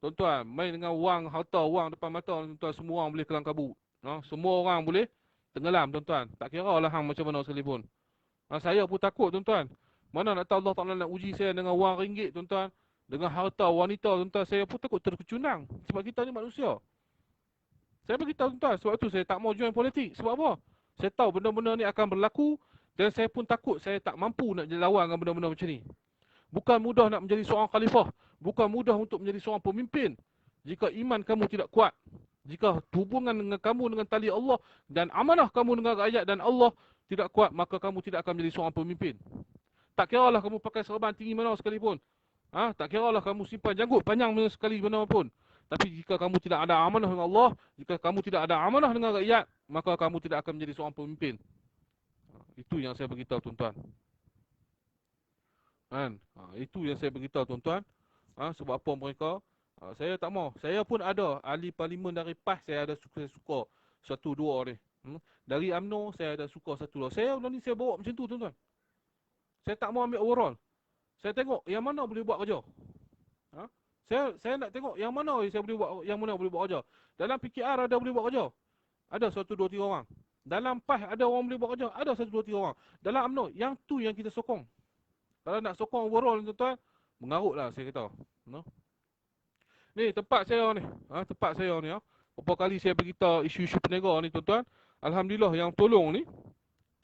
Tuan-tuan, main dengan wang, harta, wang depan mata, tuan-tuan, semua orang boleh kelang kabut. Semua orang boleh tenggelam, tuan-tuan. Tak kira lah hang macam mana sekalipun. Saya pun takut, tuan-tuan. Mana nak tahu Allah Ta'ala nak uji saya dengan wang ringgit, tuan-tuan. Dengan harta wanita, tuan-tuan. Saya pun takut terkecunang. Sebab kita ni manusia. Saya beritahu, tuan-tuan. Sebab tu saya tak mau join politik. Sebab apa? Saya tahu benda-benda ni akan berlaku. Dan saya pun takut saya tak mampu nak lawan dengan benda-benda macam ni. Bukan mudah nak menjadi seorang khalifah. Bukan mudah untuk menjadi seorang pemimpin. Jika iman kamu tidak kuat. Jika hubungan dengan kamu dengan tali Allah. Dan amanah kamu dengan rakyat dan Allah tidak kuat, maka kamu tidak akan menjadi seorang pemimpin. Tak kira lah kamu pakai serban tinggi mana sekalipun. Tak kira lah kamu simpan janggut panjang mana sekali mana pun. Tapi jika kamu tidak ada amanah dengan Allah, jika kamu tidak ada amanah dengan rakyat, maka kamu tidak akan menjadi seorang pemimpin. Itu yang saya beritahu, tuan-tuan. Itu yang saya beritahu, tuan-tuan. Sebab apa mereka? Saya tak mau. Saya pun ada ahli parlimen dari PAS, saya ada suka satu dua ni. Dari UMNO saya ada suka satu dua. Saya ni saya bawa macam tu, tuan-tuan. Saya tak mau ambil overall. Saya tengok yang mana boleh buat kerja. Saya nak tengok yang mana saya boleh buat, yang mana boleh buat kerja. Dalam PKR ada boleh buat kerja. Ada 1 2 3 orang. Dalam PAS ada orang boleh buat kerja. Ada 1 2 3 orang. Dalam UMNO yang tu yang kita sokong. Kalau nak sokong overall tuan-tuan, mengarutlah saya kata. No? Ni tempat saya ni. Tempat saya ni. Berapa kali saya beritahu isu-isu peniaga ni tuan-tuan. Alhamdulillah yang tolong ni.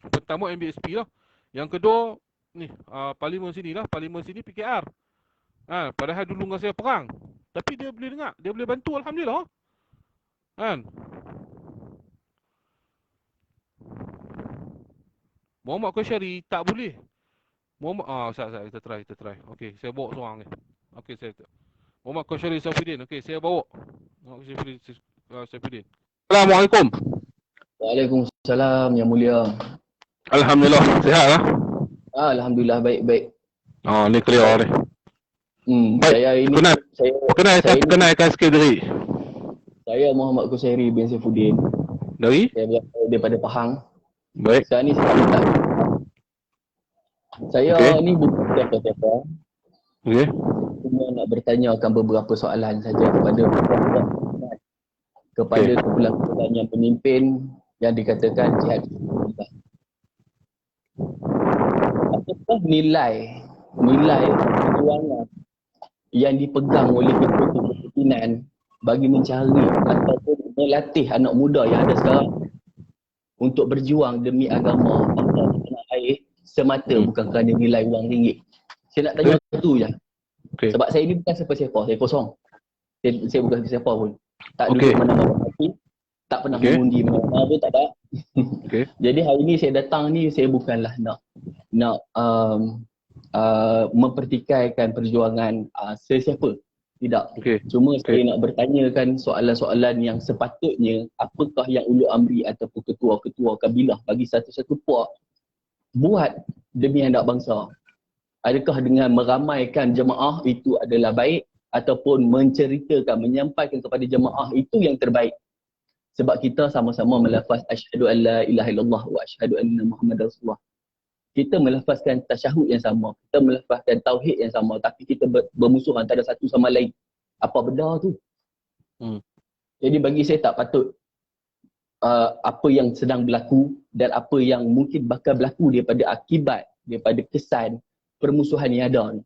Pertama MBSP lah. Yang kedua ni parlimen sini lah. Parlimen sini PKR. Padahal dulu dengan saya perang. Tapi dia boleh dengar. Dia boleh bantu Alhamdulillah. Kan? Muhammad Qasyari tak boleh. Muhammad kita try. Okey, saya bawa seorang ni. Okey, Muhammad Qasyari Saifuddin. Okey, saya bawa. Muhammad Qasyari Saifuddin. Assalamualaikum. Waalaikumsalam yang mulia. Alhamdulillah, sihat lah. Alhamdulillah baik. Ni clear ni. Baik. Saya ini Kenalkan sikit diri. saya Muhammad Qasyari bin Saifuddin. Dari? Saya berasal daripada Pahang. Baik. Sekarang ni saya minta. Saya ni bukan siapa-siapa. Okey. Cuma nak bertanyakan beberapa soalan saja kepada kumpulan-kumpulan yang pemimpin yang dikatakan jihad. Apakah nilai perjuangan yang dipegang oleh ketua kepimpinan bagi mencari ataupun melatih anak muda yang ada sekarang untuk berjuang demi agama bangsa dan tanah air semata bukan kerana nilai wang ringgit. Saya nak tanya itu je. Sebab saya ni bukan siapa-siapa, saya kosong. Saya bukan siapa pun. Tak duduk mana-mana parti, tak pernah mengundi mana-mana pun, tak ada. Jadi hari ni saya datang ni, saya bukanlah nak mempertikaikan perjuangan sesiapa. Tidak. Cuma saya nak bertanyakan soalan-soalan yang sepatutnya apakah yang Ulul Amri ataupun ketua-ketua kabilah bagi satu-satu puak buat demi hendak bangsa. Adakah dengan meramaikan jemaah itu adalah baik ataupun menceritakan, menyampaikan kepada jemaah itu yang terbaik. Sebab kita sama-sama melafaz asyhadu an la ilaha illallah wa asyhadu anna Muhammadar Rasulullah. Kita melafazkan tasyahud yang sama, kita melafazkan tauhid yang sama, tapi kita bermusuhan antara satu sama lain. Apa benda tu? Jadi bagi saya tak patut apa yang sedang berlaku dan apa yang mungkin bakal berlaku daripada akibat, daripada kesan permusuhan yang ada ni.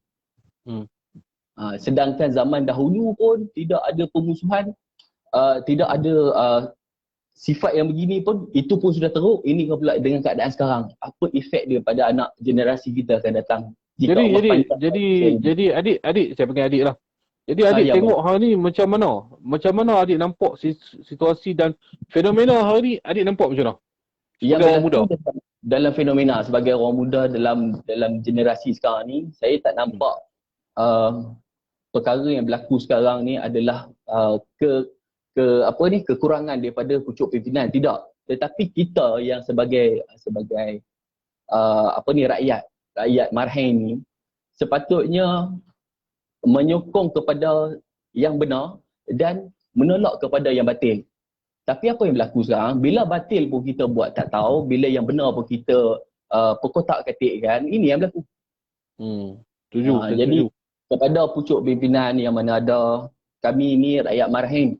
Sedangkan zaman dahulu pun tidak ada permusuhan, tidak ada sifat yang begini pun, itu pun sudah teruk. Ini pula dengan keadaan sekarang, apa efek dia pada anak generasi kita akan datang? Jadi adik saya panggil adik lah. Jadi adik tengok hari ni macam mana adik nampak situasi dan fenomena hari ni, adik nampak macam mana? Sebagai orang muda. Dalam fenomena sebagai orang muda dalam generasi sekarang ni, saya tak nampak perkara yang berlaku sekarang ni adalah kekurangan daripada pucuk pimpinan, tidak. Tetapi kita yang sebagai rakyat marhain ni sepatutnya menyokong kepada yang benar dan menolak kepada yang batil. Tapi apa yang berlaku sekarang, bila batil pun kita buat tak tahu, bila yang benar pun kita perkotak-katikkan, ini yang berlaku. Jadi kepada pucuk pimpinan yang mana ada, kami ni rakyat marhain.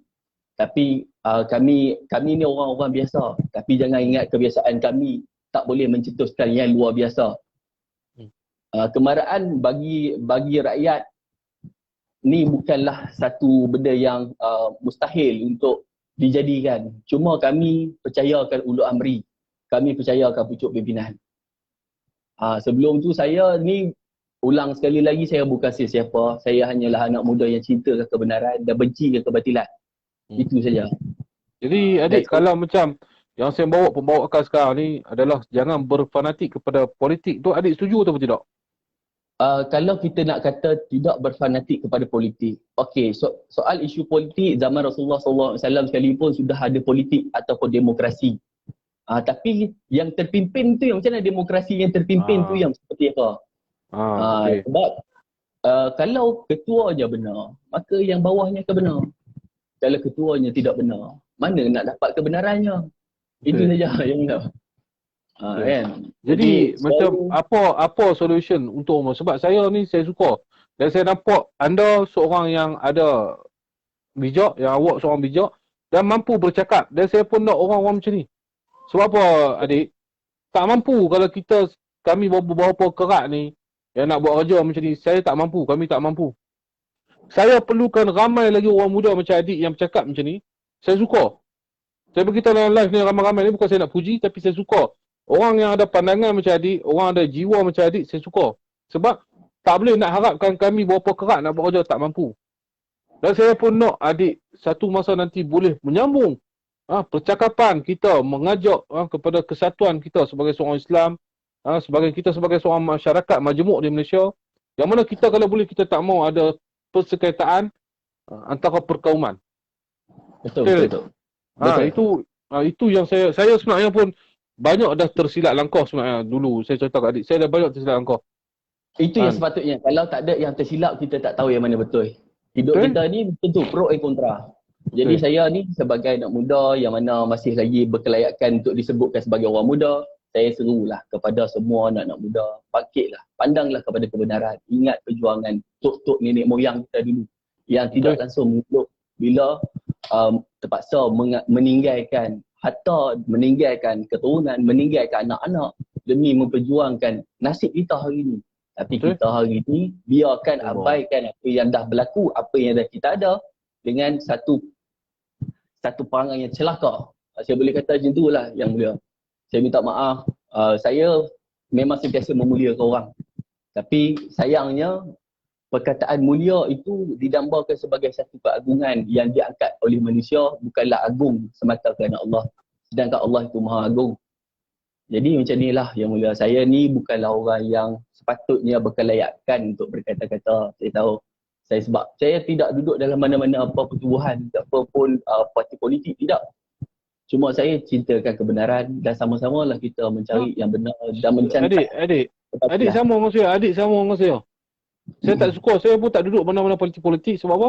Tapi kami ni orang-orang biasa. Tapi jangan ingat kebiasaan kami tak boleh mencetuskan yang luar biasa. Kemarahan bagi rakyat ni bukanlah satu benda yang mustahil untuk dijadikan. Cuma kami percayakan Ulul Amri. Kami percayakan pucuk pimpinan. Sebelum tu saya ni, ulang sekali lagi, saya bukan sesiapa. Saya hanyalah anak muda yang cinta kebenaran dan benci kebatilan. Itu saja. Jadi adik, kalau macam yang saya bawa pembawakan sekarang ni adalah jangan berfanatik kepada politik tu, adik setuju atau tidak? Kalau kita nak kata tidak berfanatik kepada politik, okey, soal isu politik zaman Rasulullah SAW sekalipun sudah ada politik ataupun demokrasi. Tapi yang terpimpin tu, yang macam mana demokrasi yang terpimpin tu yang seperti apa? Sebab kalau ketuanya benar, maka yang bawahnya akan benar. Kalau ketuanya tidak benar, mana nak dapat kebenarannya? Itu saja yang benar. Kan? Jadi macam apa solution untuk umum? Sebab saya ni, saya suka Dan saya nampak anda seorang yang ada bijak, yang awak seorang bijak dan mampu bercakap. Dan saya pun nak orang-orang macam ni. Sebab apa adik? Tak mampu kalau kami beberapa kerak ni yang nak buat kerja macam ni. Saya tak mampu, kami tak mampu. Saya perlukan ramai lagi orang muda macam adik yang bercakap macam ni. Saya suka. Saya beritahu dalam live ni ramai-ramai ni bukan saya nak puji tapi saya suka. Orang yang ada pandangan macam adik, orang ada jiwa macam adik, saya suka. Sebab tak boleh nak harapkan kami berapa kerak nak buat kerja tak mampu. Dan saya pun nak adik satu masa nanti boleh menyambung percakapan kita, mengajak kepada kesatuan kita sebagai seorang Islam, sebagai seorang masyarakat majmuk di Malaysia, yang mana kita kalau boleh kita tak mau ada persekaitaan antara perkauman. Betul. Itu yang saya sebenarnya pun banyak dah tersilap langkah sebenarnya dulu. Saya cerita kat adik, saya dah banyak tersilap langkah. Itu yang sepatutnya. Kalau tak ada yang tersilap, kita tak tahu yang mana betul. Hidup kita ni tentu pro dan kontra. Jadi saya ni sebagai anak muda yang mana masih lagi berkelayakan untuk disebutkan sebagai orang muda, saya serulah kepada semua anak-anak muda, bangkitlah, pandanglah kepada kebenaran, ingat perjuangan tok-tok nenek moyang kita dulu yang tidak langsung mengutuk bila terpaksa meninggalkan harta, meninggalkan keturunan, meninggalkan anak-anak demi memperjuangkan nasib kita hari ini. Tapi kita hari ini biarkan abaikan apa yang dah berlaku, apa yang dah kita ada dengan satu perangai yang celaka. Saya boleh kata macam tu lah yang mulia. Saya minta maaf, saya memang sentiasa memuliakan orang. Tapi sayangnya perkataan mulia itu didambakan sebagai satu keagungan yang diangkat oleh manusia, bukanlah agung semata kerana Allah. Sedangkan Allah itu maha agung. Jadi macam inilah yang mulia. Saya ni bukanlah orang yang sepatutnya berkelayakan untuk berkata-kata. Saya tahu. Sebab saya tidak duduk dalam mana-mana apa pertubuhan, apa pun parti politik, tidak. Cuma saya cintakan kebenaran dan sama-sama lah kita mencari yang benar dan mencantik. Adik sama dengan saya. Saya tak suka, saya pun tak duduk mana-mana politik sebab apa?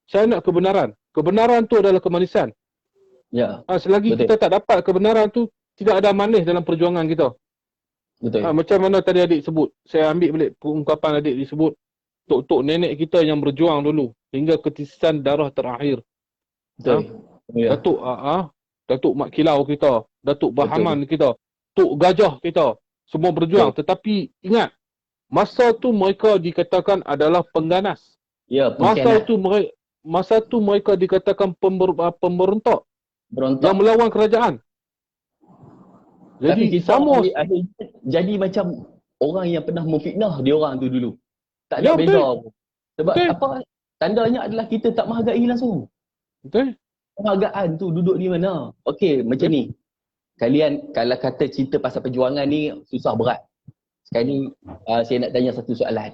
Saya nak kebenaran. Kebenaran tu adalah kemanisan. Ya. Selagi kita tak dapat kebenaran tu, tidak ada manis dalam perjuangan kita. Betul. Macam mana tadi adik sebut, saya ambil balik ungkapan adik disebut, tok-tok nenek kita yang berjuang dulu hingga ketisisan darah terakhir. Betul. Datuk Mak Kilau kita, Datuk Bahaman kita, Tok Gajah kita, semua berjuang. Tetapi ingat, masa tu mereka dikatakan adalah pengganas. Ya, masa tu mereka dikatakan pemberontak yang melawan kerajaan. Jadi tapi sama jadi macam orang yang pernah memfitnah dia orang tu dulu. Tak ada beza pun. Sebab apa? Tandanya adalah kita tak menghargai langsung. Betul. Penghargaan tu duduk di mana? Okey, macam ni. Kalian kalau kata cerita pasal perjuangan ni susah berat. Sekarang ni saya nak tanya satu soalan.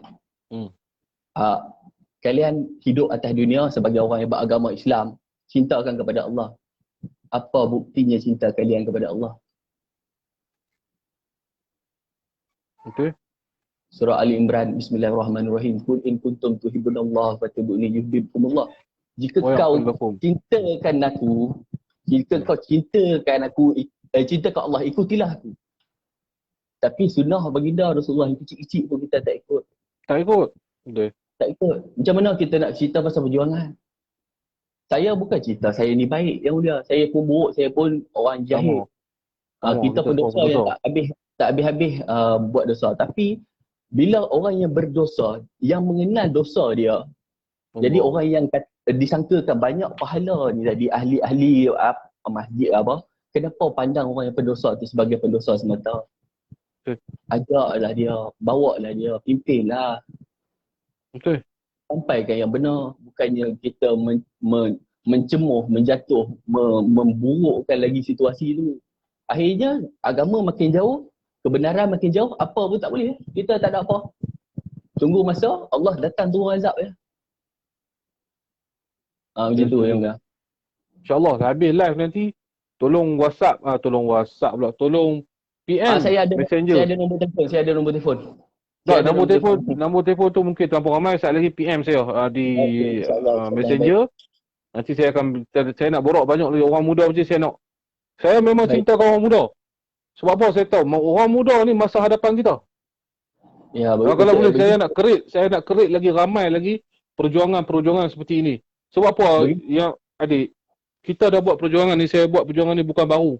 Kalian hidup atas dunia sebagai orang yang beragama Islam, cintakan kepada Allah. Apa buktinya cinta kalian kepada Allah? Betul. Surah Ali Imran, Bismillahirrahmanirrahim. Qul in kuntum tuhibbunallaha fattabi'uni yuhibbukumullah. Jika kau cintakan aku, jika kau cintakan Allah, ikutilah aku. Tapi sunnah baginda Rasulullah yang kecil-kecil pun kita tak ikut. Betul. Tak ikut. Macam mana kita nak cerita pasal perjuangan? Saya bukan cerita saya ni baik, yang mulia. Saya pun buruk, saya pun orang jahil. Kita pun dosa yang tak habis-habis buat dosa. Tapi bila orang yang berdosa, yang mengenal dosa dia, jadi orang yang disangkakan banyak pahala ni tadi, ahli-ahli masjid apa, kenapa pandang orang yang pendosa tu sebagai pendosa semata? Ajaklah dia, bawalah dia, pimpinlah. Betul. Sampaikan yang benar, bukannya kita mencemuh, menjatuh, memburukkan lagi situasi tu. Akhirnya agama makin jauh, kebenaran makin jauh, apa pun tak boleh. Kita tak ada apa. Tunggu masa Allah datang turun azab ya. Macam tu yang dah. InsyaAllah habis live nanti tolong WhatsApp pula, tolong PM Messenger. Saya ada nombor telefon. Nombor telefon tu mungkin terlampau ramai, sekali lagi PM saya di Messenger. Nanti saya nak borak banyak lagi orang muda macam saya memang cintakan orang muda. Sebab apa saya tahu orang muda ni masa hadapan kita. Ya, Kalau boleh betul. saya nak create lagi ramai lagi perjuangan-perjuangan seperti ini. Sebab apa? Begitu. Yang adik, kita dah buat perjuangan ni, saya buat perjuangan ni bukan baru.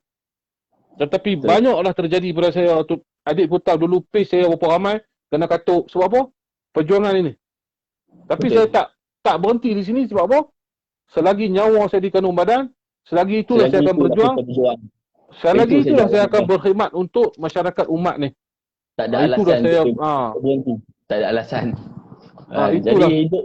Tetapi Betul. banyaklah terjadi pada saya. Adik pun tahu dulu page saya berapa ramai kena katuk. Sebab apa? Perjuangan ini. Tapi Betul. saya tak berhenti di sini sebab apa? Selagi nyawa saya di kandung badan, selagi itulah Selagi saya akan itulah berjuang. kita berjuang. Selagi Itu itulah saja saya akan alasan. berkhidmat untuk masyarakat umat ni. Tak ada Itu dah alasan saya kita berhenti. Tak ada alasan. Jadi itulah. hidup,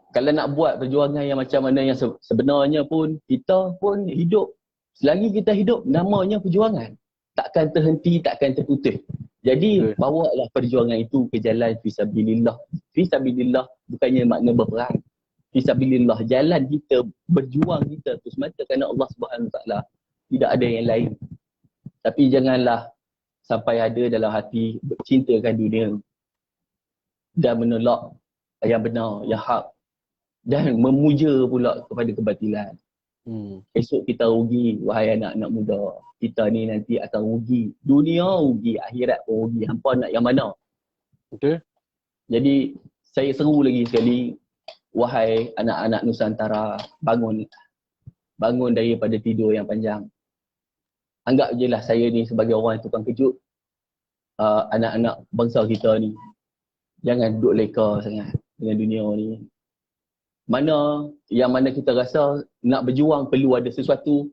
kalau nak buat perjuangan yang macam mana yang sebenarnya pun, kita pun hidup, selagi kita hidup, namanya perjuangan. Takkan terhenti, takkan terputus. Jadi bawalah perjuangan itu ke jalan fisabilillah. Fisabilillah bukannya makna berperang. Fisabilillah, jalan kita, berjuang kita tu semata kerana Allah Subhanahu Wa Taala. Tidak ada yang lain. Tapi janganlah sampai ada dalam hati cintakan dunia dan menolak yang benar, yang hak, dan memuja pula kepada kebatilan. Esok kita rugi, wahai anak-anak muda. Kita ni nanti akan rugi. Dunia rugi, akhirat pun rugi. Hampa nak yang mana? Okey. Jadi saya seru lagi sekali, wahai anak-anak Nusantara, bangun. Bangun daripada tidur yang panjang. Anggap je lah saya ni sebagai orang yang tukang kejut. Anak-anak bangsa kita ni, jangan duduk leka sangat dengan dunia ni. Mana kita rasa nak berjuang perlu ada sesuatu.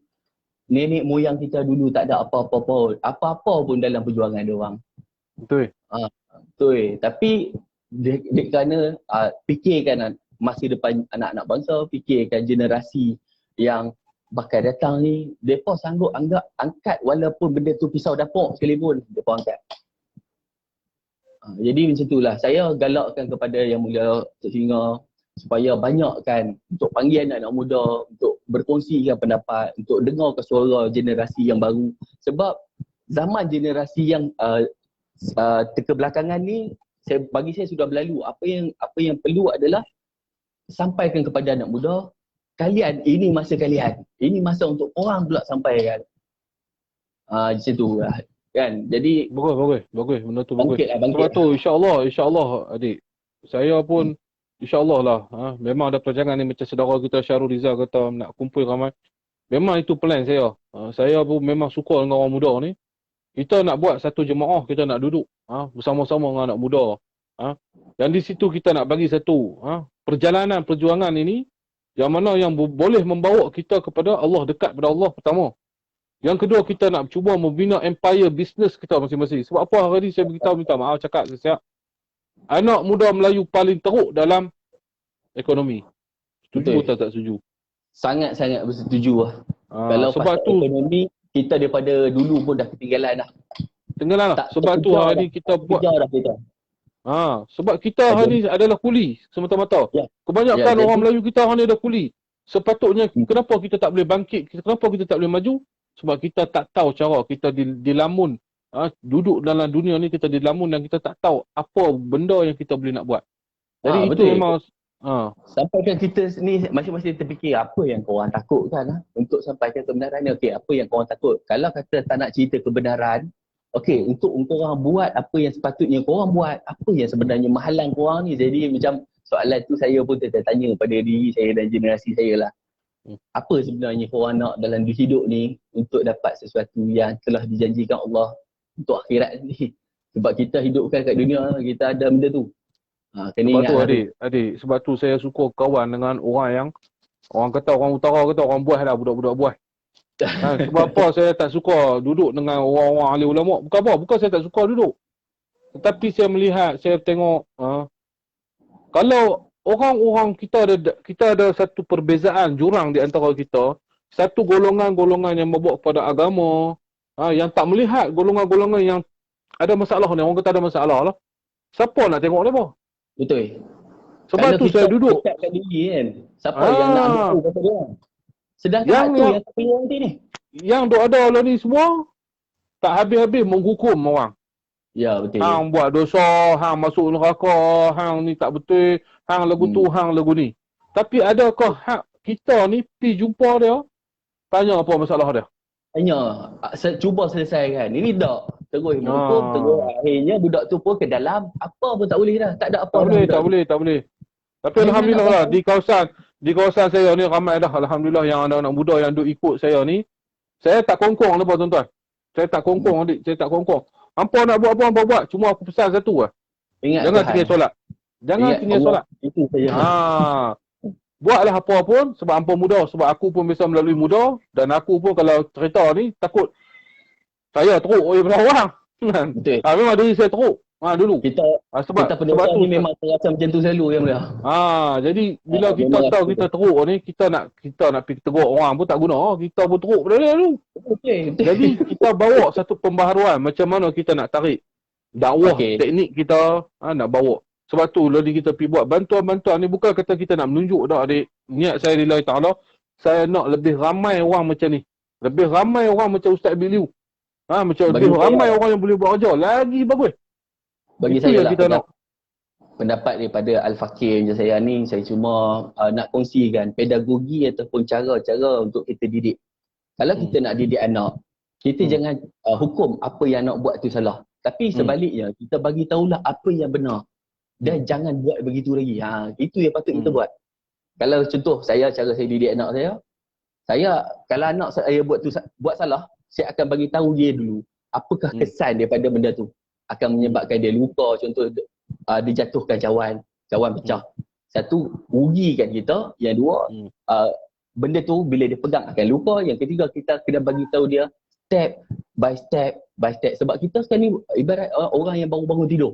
Nenek moyang kita dulu tak ada apa-apa pun dalam perjuangan dia orang. Betul. Betul. Tapi kerana fikirkan masa depan anak-anak bangsa, fikirkan generasi yang bakal datang ni, mereka sanggup angkat walaupun benda tu pisau dapur sekalipun, mereka angkat. Jadi macam itulah, saya galakkan kepada Yang Mulia Tok Singa supaya banyakkan untuk panggil anak-anak muda, untuk berkongsikan pendapat, untuk dengar ke suara generasi yang baru. Sebab zaman generasi yang kebelakangan ni, bagi saya sudah berlalu. Apa yang perlu adalah sampaikan kepada anak muda, kalian, ini masa kalian. Ini masa untuk orang pula sampaikan. Macam tu lah. Kan? Jadi bagus. Benda tu bagus. bangkit. Sebab tu insya-Allah adik. Saya pun insya-Allah lah, memang ada perancangan ni macam saudara kita Syarul Rizal kata nak kumpul ramai. Memang itu plan saya. Saya pun memang suka dengan orang muda ni. Kita nak buat satu jemaah, kita nak duduk bersama-sama dengan anak muda. Dan di situ kita nak bagi satu perjalanan perjuangan ini yang mana yang boleh membawa kita kepada Allah, dekat kepada Allah pertama. Yang kedua, kita nak cuba membina empire bisnes kita masing-masing. Sebab apa hari ni saya beritahu, minta maaf cakap siap. Anak muda Melayu paling teruk dalam ekonomi. Setuju atau tak setuju? Sangat-sangat bersetuju lah. Kalau sebab pasal tu ekonomi, kita daripada dulu pun dah ketinggalan dah. Tenggelam lah. Sebab tu hari ni kita buat. Dah kita. Sebab kita hari ni adalah kuli semata-mata. Ya. Kebanyakan orang Melayu kita hari ni adalah kuli. Sepatutnya kenapa kita tak boleh bangkit? Kenapa kita tak boleh maju? Sebab kita tak tahu cara kita dilamun. Duduk dalam dunia ni kita dilamun dan kita tak tahu apa benda yang kita boleh nak buat. Jadi itu betul. memang sampaikan kita ni masing-masing terfikir apa yang korang takutkan untuk sampaikan kebenaran ni. Okey, apa yang korang takut? Kalau kata tak nak cerita kebenaran, okey, untuk korang buat apa yang sepatutnya korang buat, apa yang sebenarnya menghalang korang ni. Jadi macam soalan tu saya pun tanya pada diri saya dan generasi saya lah. Apa sebenarnya korang nak dalam hidup ni untuk dapat sesuatu yang telah dijanjikan Allah untuk akhirat ni. Sebab kita hidupkan kat dunia, kita ada benda tu. Sebab tu adik, sebab tu saya suka kawan dengan orang yang orang kata, orang utara kata orang buah lah, budak-budak buah. Sebab apa saya tak suka duduk dengan orang-orang ahli ulama? Bukan saya tak suka duduk. Tetapi saya melihat, saya tengok kalau orang-orang kita ada satu perbezaan jurang di antara kita, satu golongan-golongan yang membawa kepada agama, yang tak melihat golongan-golongan yang ada masalah ni, orang kata ada masalah lah. Siapa nak tengok dia? Betul. Sebab tu saya duduk. Kat diri kan. Siapa yang nak ambil kata dia. Sedangkan yang tak pilih nanti ni. Yang duk ada lah ni semua tak habis-habis menghukum orang. Ya, betul. Hang buat dosa, hang masuk neraka, hang ni tak betul, hang lagu tu, hang lagu ni. Tapi adakah hak kita ni pergi jumpa dia, tanya apa masalah dia? Tanya, cuba selesaikan. Ini tak. Terus menghukum, terus akhirnya budak tu pun ke dalam, apa pun tak boleh dah. Tak ada apa Tak dah boleh, budak tak tu. boleh, tak boleh. Tapi Akhirnya alhamdulillah nak lah pasal, di kawasan saya ni ramai dah alhamdulillah yang anak-anak muda yang duk ikut saya ni. Saya tak kongkong lepas tuan-tuan. Saya tak kongkong adik, saya tak kongkong. Hampa nak buat apa hampa buat. Cuma aku pesan satu lah. ingat Jangan Tuhan. tinggal solat. Jangan Ingat tinggal Allah. solat. Itu saja. Buatlah apa pun sebab hampa muda, sebab aku pun biasa melalui muda dan aku pun kalau cerita ni takut saya teruk oleh banyak orang. Kan? Betul. Memang diri saya teruk. Dulu. Kita Sebab pendosa tu ni memang terasa macam tu selalu yang mulia. jadi bila kita memang tahu rasa kita teruk ni, kita nak pergi tegur orang pun tak guna. Kita pun teruk pada dia dulu. Betul. Jadi kita bawa satu pembaharuan macam mana kita nak tarik dakwah, Okey. teknik kita nak bawa. Sebab tu lagi kita pergi buat bantuan-bantuan ni bukan kata kita nak menunjuk dah adik. Niat saya lillahi ta'ala, saya nak lebih ramai orang macam ni. Lebih ramai orang macam Ustaz Biliu. Macam Bagi lebih saya- ramai orang yang boleh buat kerja. Lagi bagus. Bagi Itu saya yang lah kita nak. pendapat daripada Al-Fakir macam saya ni, saya cuma nak kongsikan pedagogi ataupun cara-cara untuk kita didik. Kalau kita nak didik anak, kita jangan hukum apa yang anak buat tu salah. Tapi sebaliknya, kita bagi tahulah apa yang benar. Dan jangan buat begitu lagi. Itu yang patut kita buat. Kalau contoh cara saya didik anak saya kalau anak saya buat salah, saya akan bagi tahu dia dulu apakah kesan daripada benda tu. Akan menyebabkan dia luka, contoh dia jatuhkan cawan pecah. Satu, rugikan kita. Yang dua, benda tu bila dia pegang akan luka. Yang ketiga, kita kena bagi tahu dia step by step. Sebab kita sekarang ni ibarat orang yang baru bangun tidur.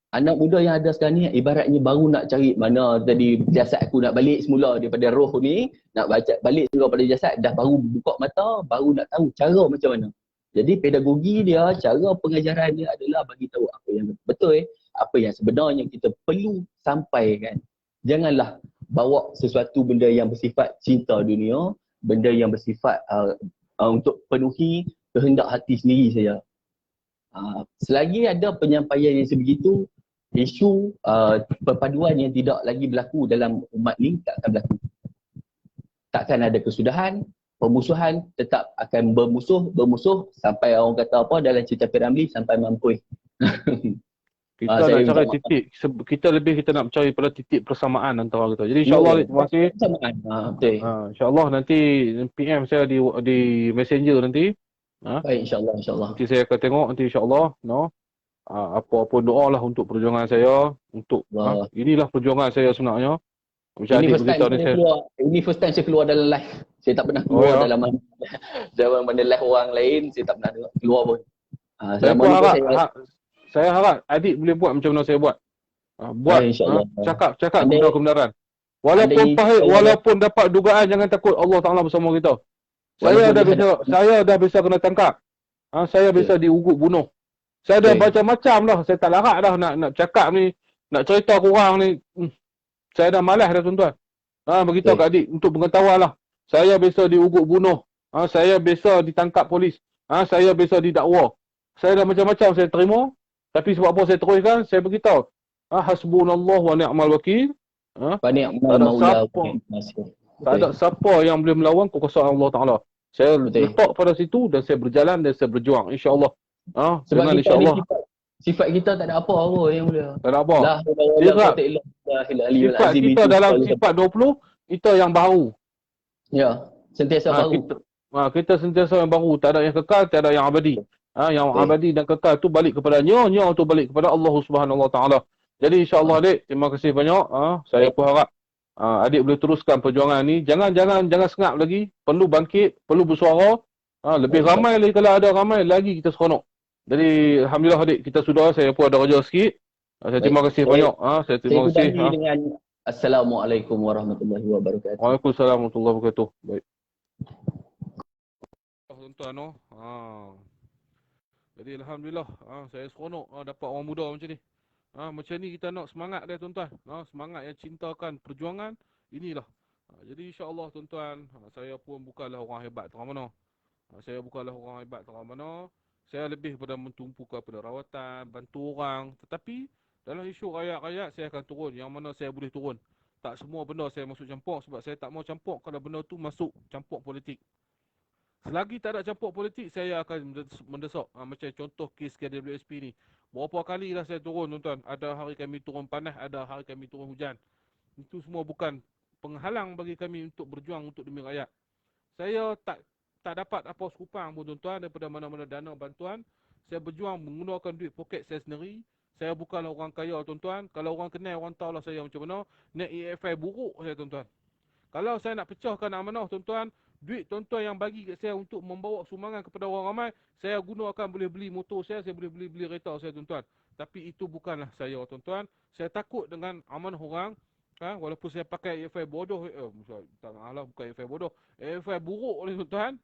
Anak muda yang ada sekarang ni ibaratnya baru nak cari mana tadi jasad aku nak balik semula daripada roh ni, nak baca balik semula pada jasad, dah baru buka mata, baru nak tahu cara macam mana. Jadi pedagogi dia, cara pengajaran dia adalah bagi tahu apa yang betul, apa yang sebenarnya kita perlu sampaikan. Janganlah bawa sesuatu benda yang bersifat cinta dunia, benda yang bersifat untuk penuhi kehendak hati sendiri saja. Selagi ada penyampaian yang sebegitu, isu perpaduan yang tidak lagi berlaku dalam umat ni tak akan berlaku. Takkan ada kesudahan, pemusuhan tetap akan bermusuh sampai orang kata apa dalam cerita Piramli sampai mampus. Kita nak cari titik, kita nak cari pada titik persamaan antara kita. Jadi insya-Allah terima kasih. Persamaan. Betul. Insya-Allah nanti PM saya di Messenger nanti. Baik, insya-Allah. Nanti saya akan tengok nanti insya-Allah, apa-apa doa lah untuk perjuangan saya, untuk inilah perjuangan saya sebenarnya. Macam Ini adik beritahu ni ini first time saya keluar dalam live. Saya tak pernah keluar dalam mana live orang lain, saya tak pernah keluar pun. Saya harap adik boleh buat macam mana saya buat. Cakap kebenaran. Walaupun pahit, walaupun dapat dugaan, jangan takut, Allah Ta'ala bersama kita. Saya dah bisa kena tangkap. Saya bisa diugut bunuh. Saya dah macam-macam dah. Saya tak larat dah nak cakap ni, nak cerita korang ni. Saya dah malas dah tuan-tuan. Beritahu kat adik untuk pengetahuan lah. Saya bisa diugut bunuh. Saya bisa ditangkap polis. Saya bisa didakwa. Saya dah macam-macam saya terima. Tapi sebab apa saya teruskan, saya beritahu. Hasbunallah wa ni'mal wakil. Tak ada siapa yang boleh melawan kekuasaan Allah Ta'ala. Saya letak pada situ dan saya berjalan dan saya berjuang. InsyaAllah. Sebab kita ni sifat kita tak ada apa yang boleh. Tak ada apa. Sifat kita dalam sifat 20, kita yang baru. Ya, sentiasa baru. Kita sentiasa yang baru. Tak ada yang kekal, tak ada yang abadi. Yang abadi dan kekal tu balik kepada nya tu balik kepada Allah Subhanahu Wa Ta'ala. Jadi insya-Allah adik, terima kasih banyak. Saya pun harap adik boleh teruskan perjuangan ni. Jangan sengap lagi. Perlu bangkit, perlu bersuara. Lebih ramai lagi, kalau ada ramai lagi kita seronok. Jadi alhamdulillah adik, kita sudah, saya pun ada kerja sikit. Saya terima kasih banyak. Saya terima kasih. Saya dengan Assalamualaikum warahmatullahi wabarakatuh. Waalaikumsalam warahmatullahi wabarakatuh. Baik. Tuan-tuan, jadi alhamdulillah saya seronok dapat orang muda macam ni. Macam ni kita nak semangat dia tuan-tuan. Semangat yang cintakan perjuangan, inilah. Jadi insya-Allah tuan-tuan, saya pun bukanlah orang hebat terang mana. Saya bukanlah orang hebat terang mana. Saya lebih pada mentumpu kepada rawatan, bantu orang. Tetapi dalam isu rakyat-rakyat saya akan turun yang mana saya boleh turun. Tak semua benda saya masuk campur sebab saya tak mau campur kalau benda tu masuk campur politik. Selagi tak ada campur politik, saya akan mendesak. Macam contoh kes KWSP ni. Berapa kali lah saya turun, tuan-tuan. Ada hari kami turun panas, ada hari kami turun hujan. Itu semua bukan penghalang bagi kami untuk berjuang untuk demi rakyat. Saya tak dapat apa sekupang pun, tuan-tuan, daripada mana-mana dana bantuan. Saya berjuang menggunakan duit poket saya sendiri. Saya bukanlah orang kaya, tuan-tuan. Kalau orang kenal, orang tahulah saya macam mana. Naik EFI buruk saya, tuan-tuan. Kalau saya nak pecahkan amanah, tuan-tuan, duit tuan-tuan yang bagi kat saya untuk membawa sumbangan kepada orang ramai, saya gunakan boleh beli motor saya boleh beli kereta saya, tuan-tuan. Tapi itu bukanlah saya, tuan-tuan. Saya takut dengan amanah orang. Walaupun saya pakai EFI bodoh, tak masalah, bukan EFI bodoh, EFI buruk ni, tuan-tuan.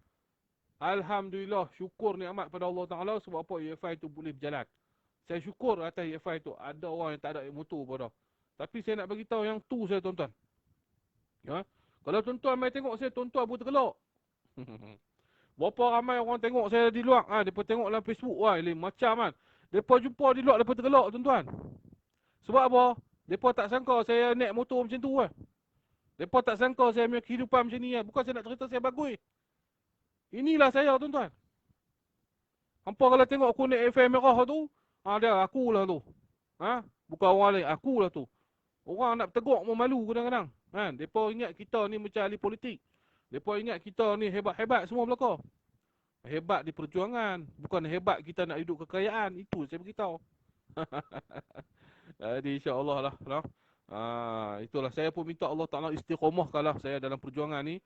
Alhamdulillah, syukur nikmat pada Allah Ta'ala sebab apa EFI itu boleh berjalan. Saya syukur atas EFI itu. Ada orang yang tak ada motor bodoh. Tapi saya nak bagi tahu yang tu saya, tuan-tuan. Ya? Kalau tuan-tuan mai tengok saya, tuan-tuan pun tergelak. Berapa ramai orang tengok saya di luar. Mereka tengok dalam Facebook. Wah, macam kan. Mereka jumpa di luar, mereka tergelak, tuan-tuan. Sebab apa? Mereka tak sangka saya naik motor macam tu. Mereka tak sangka saya punya kehidupan macam ni. Bukan saya nak cerita saya bagus. Inilah saya, tuan-tuan. Hampa kalau tengok aku naik FM merah tu, dia akulah tu. Bukan orang lain, akulah tu. Orang nak teguk pun malu kadang-kadang. Mereka ingat kita ni macam ahli politik. Mereka ingat kita ni hebat-hebat semua belaka. Hebat di perjuangan. Bukan hebat kita nak hidup kekayaan. Itu saya beritahu. Jadi insyaAllah lah. Itulah. Saya pun minta Allah Ta'ala istiqomahkanlah saya dalam perjuangan ni.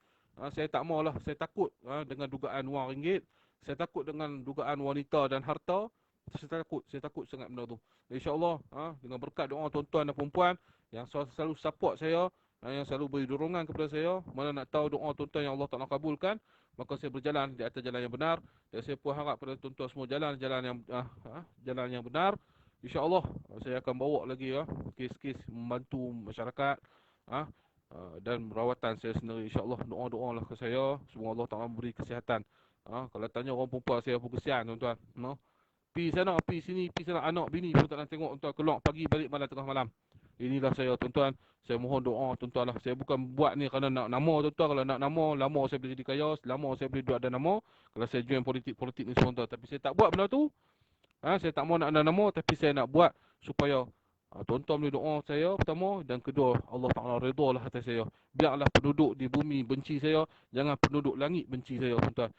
Saya tak maulah. Saya takut dengan dugaan wang ringgit. Saya takut dengan dugaan wanita dan harta. Saya takut sangat benda tu. InsyaAllah, dengan berkat doa tuan-tuan dan perempuan yang selalu support saya, yang selalu beri dorongan kepada saya, mana nak tahu doa tuan-tuan yang Allah Ta'ala kabulkan, maka saya berjalan di atas jalan yang benar. Dan saya pun harap pada tuan-tuan semua jalan yang benar. InsyaAllah, saya akan bawa lagi kes-kes membantu masyarakat dan rawatan saya sendiri. InsyaAllah, doa-doa lah ke saya. Semoga Allah Ta'ala beri kesihatan. Kalau tanya orang perempuan, saya pun kesian, tuan-tuan. Pi sana, pi sini, pi sana, anak bini pun tak nak tengok, tuan, keluar pagi balik malam tengah malam. Inilah saya, tuan-tuan. Saya mohon doa, tuan-tuan lah. Saya bukan buat ni kerana nak nama, tuan-tuan. Kalau nak nama, lama saya boleh jadi kaya, lama saya boleh duduk ada nama. Kalau saya join politik ni semua, tuan. Tapi saya tak buat benda tu. Saya tak mau nak ada nama, tapi saya nak buat supaya tuan-tuan boleh doa saya pertama, dan kedua, Allah Ta'ala redha lah atas saya. Biarlah penduduk di bumi benci saya, jangan penduduk langit benci saya, tuan-tuan.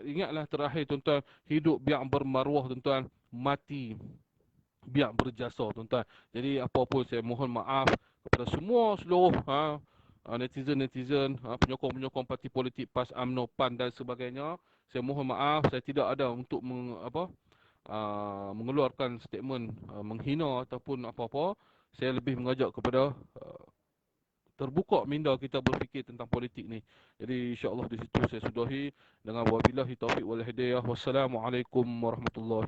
Ingatlah terakhir, tuan-tuan, hidup biar bermaruah, tuan-tuan, mati biar berjasa, tuan-tuan. Jadi apa pun saya mohon maaf kepada semua seluruh netizen, penyokong-penyokong parti politik PAS, UMNO, PAN dan sebagainya. Saya mohon maaf, saya tidak ada untuk mengeluarkan statement menghina ataupun apa-apa. Saya lebih mengajak kepada terbuka minda kita berfikir tentang politik ni. Jadi insya-Allah di situ saya sudahi dengan wabillahi taufiq wal hidayah. Wassalamualaikum warahmatullahi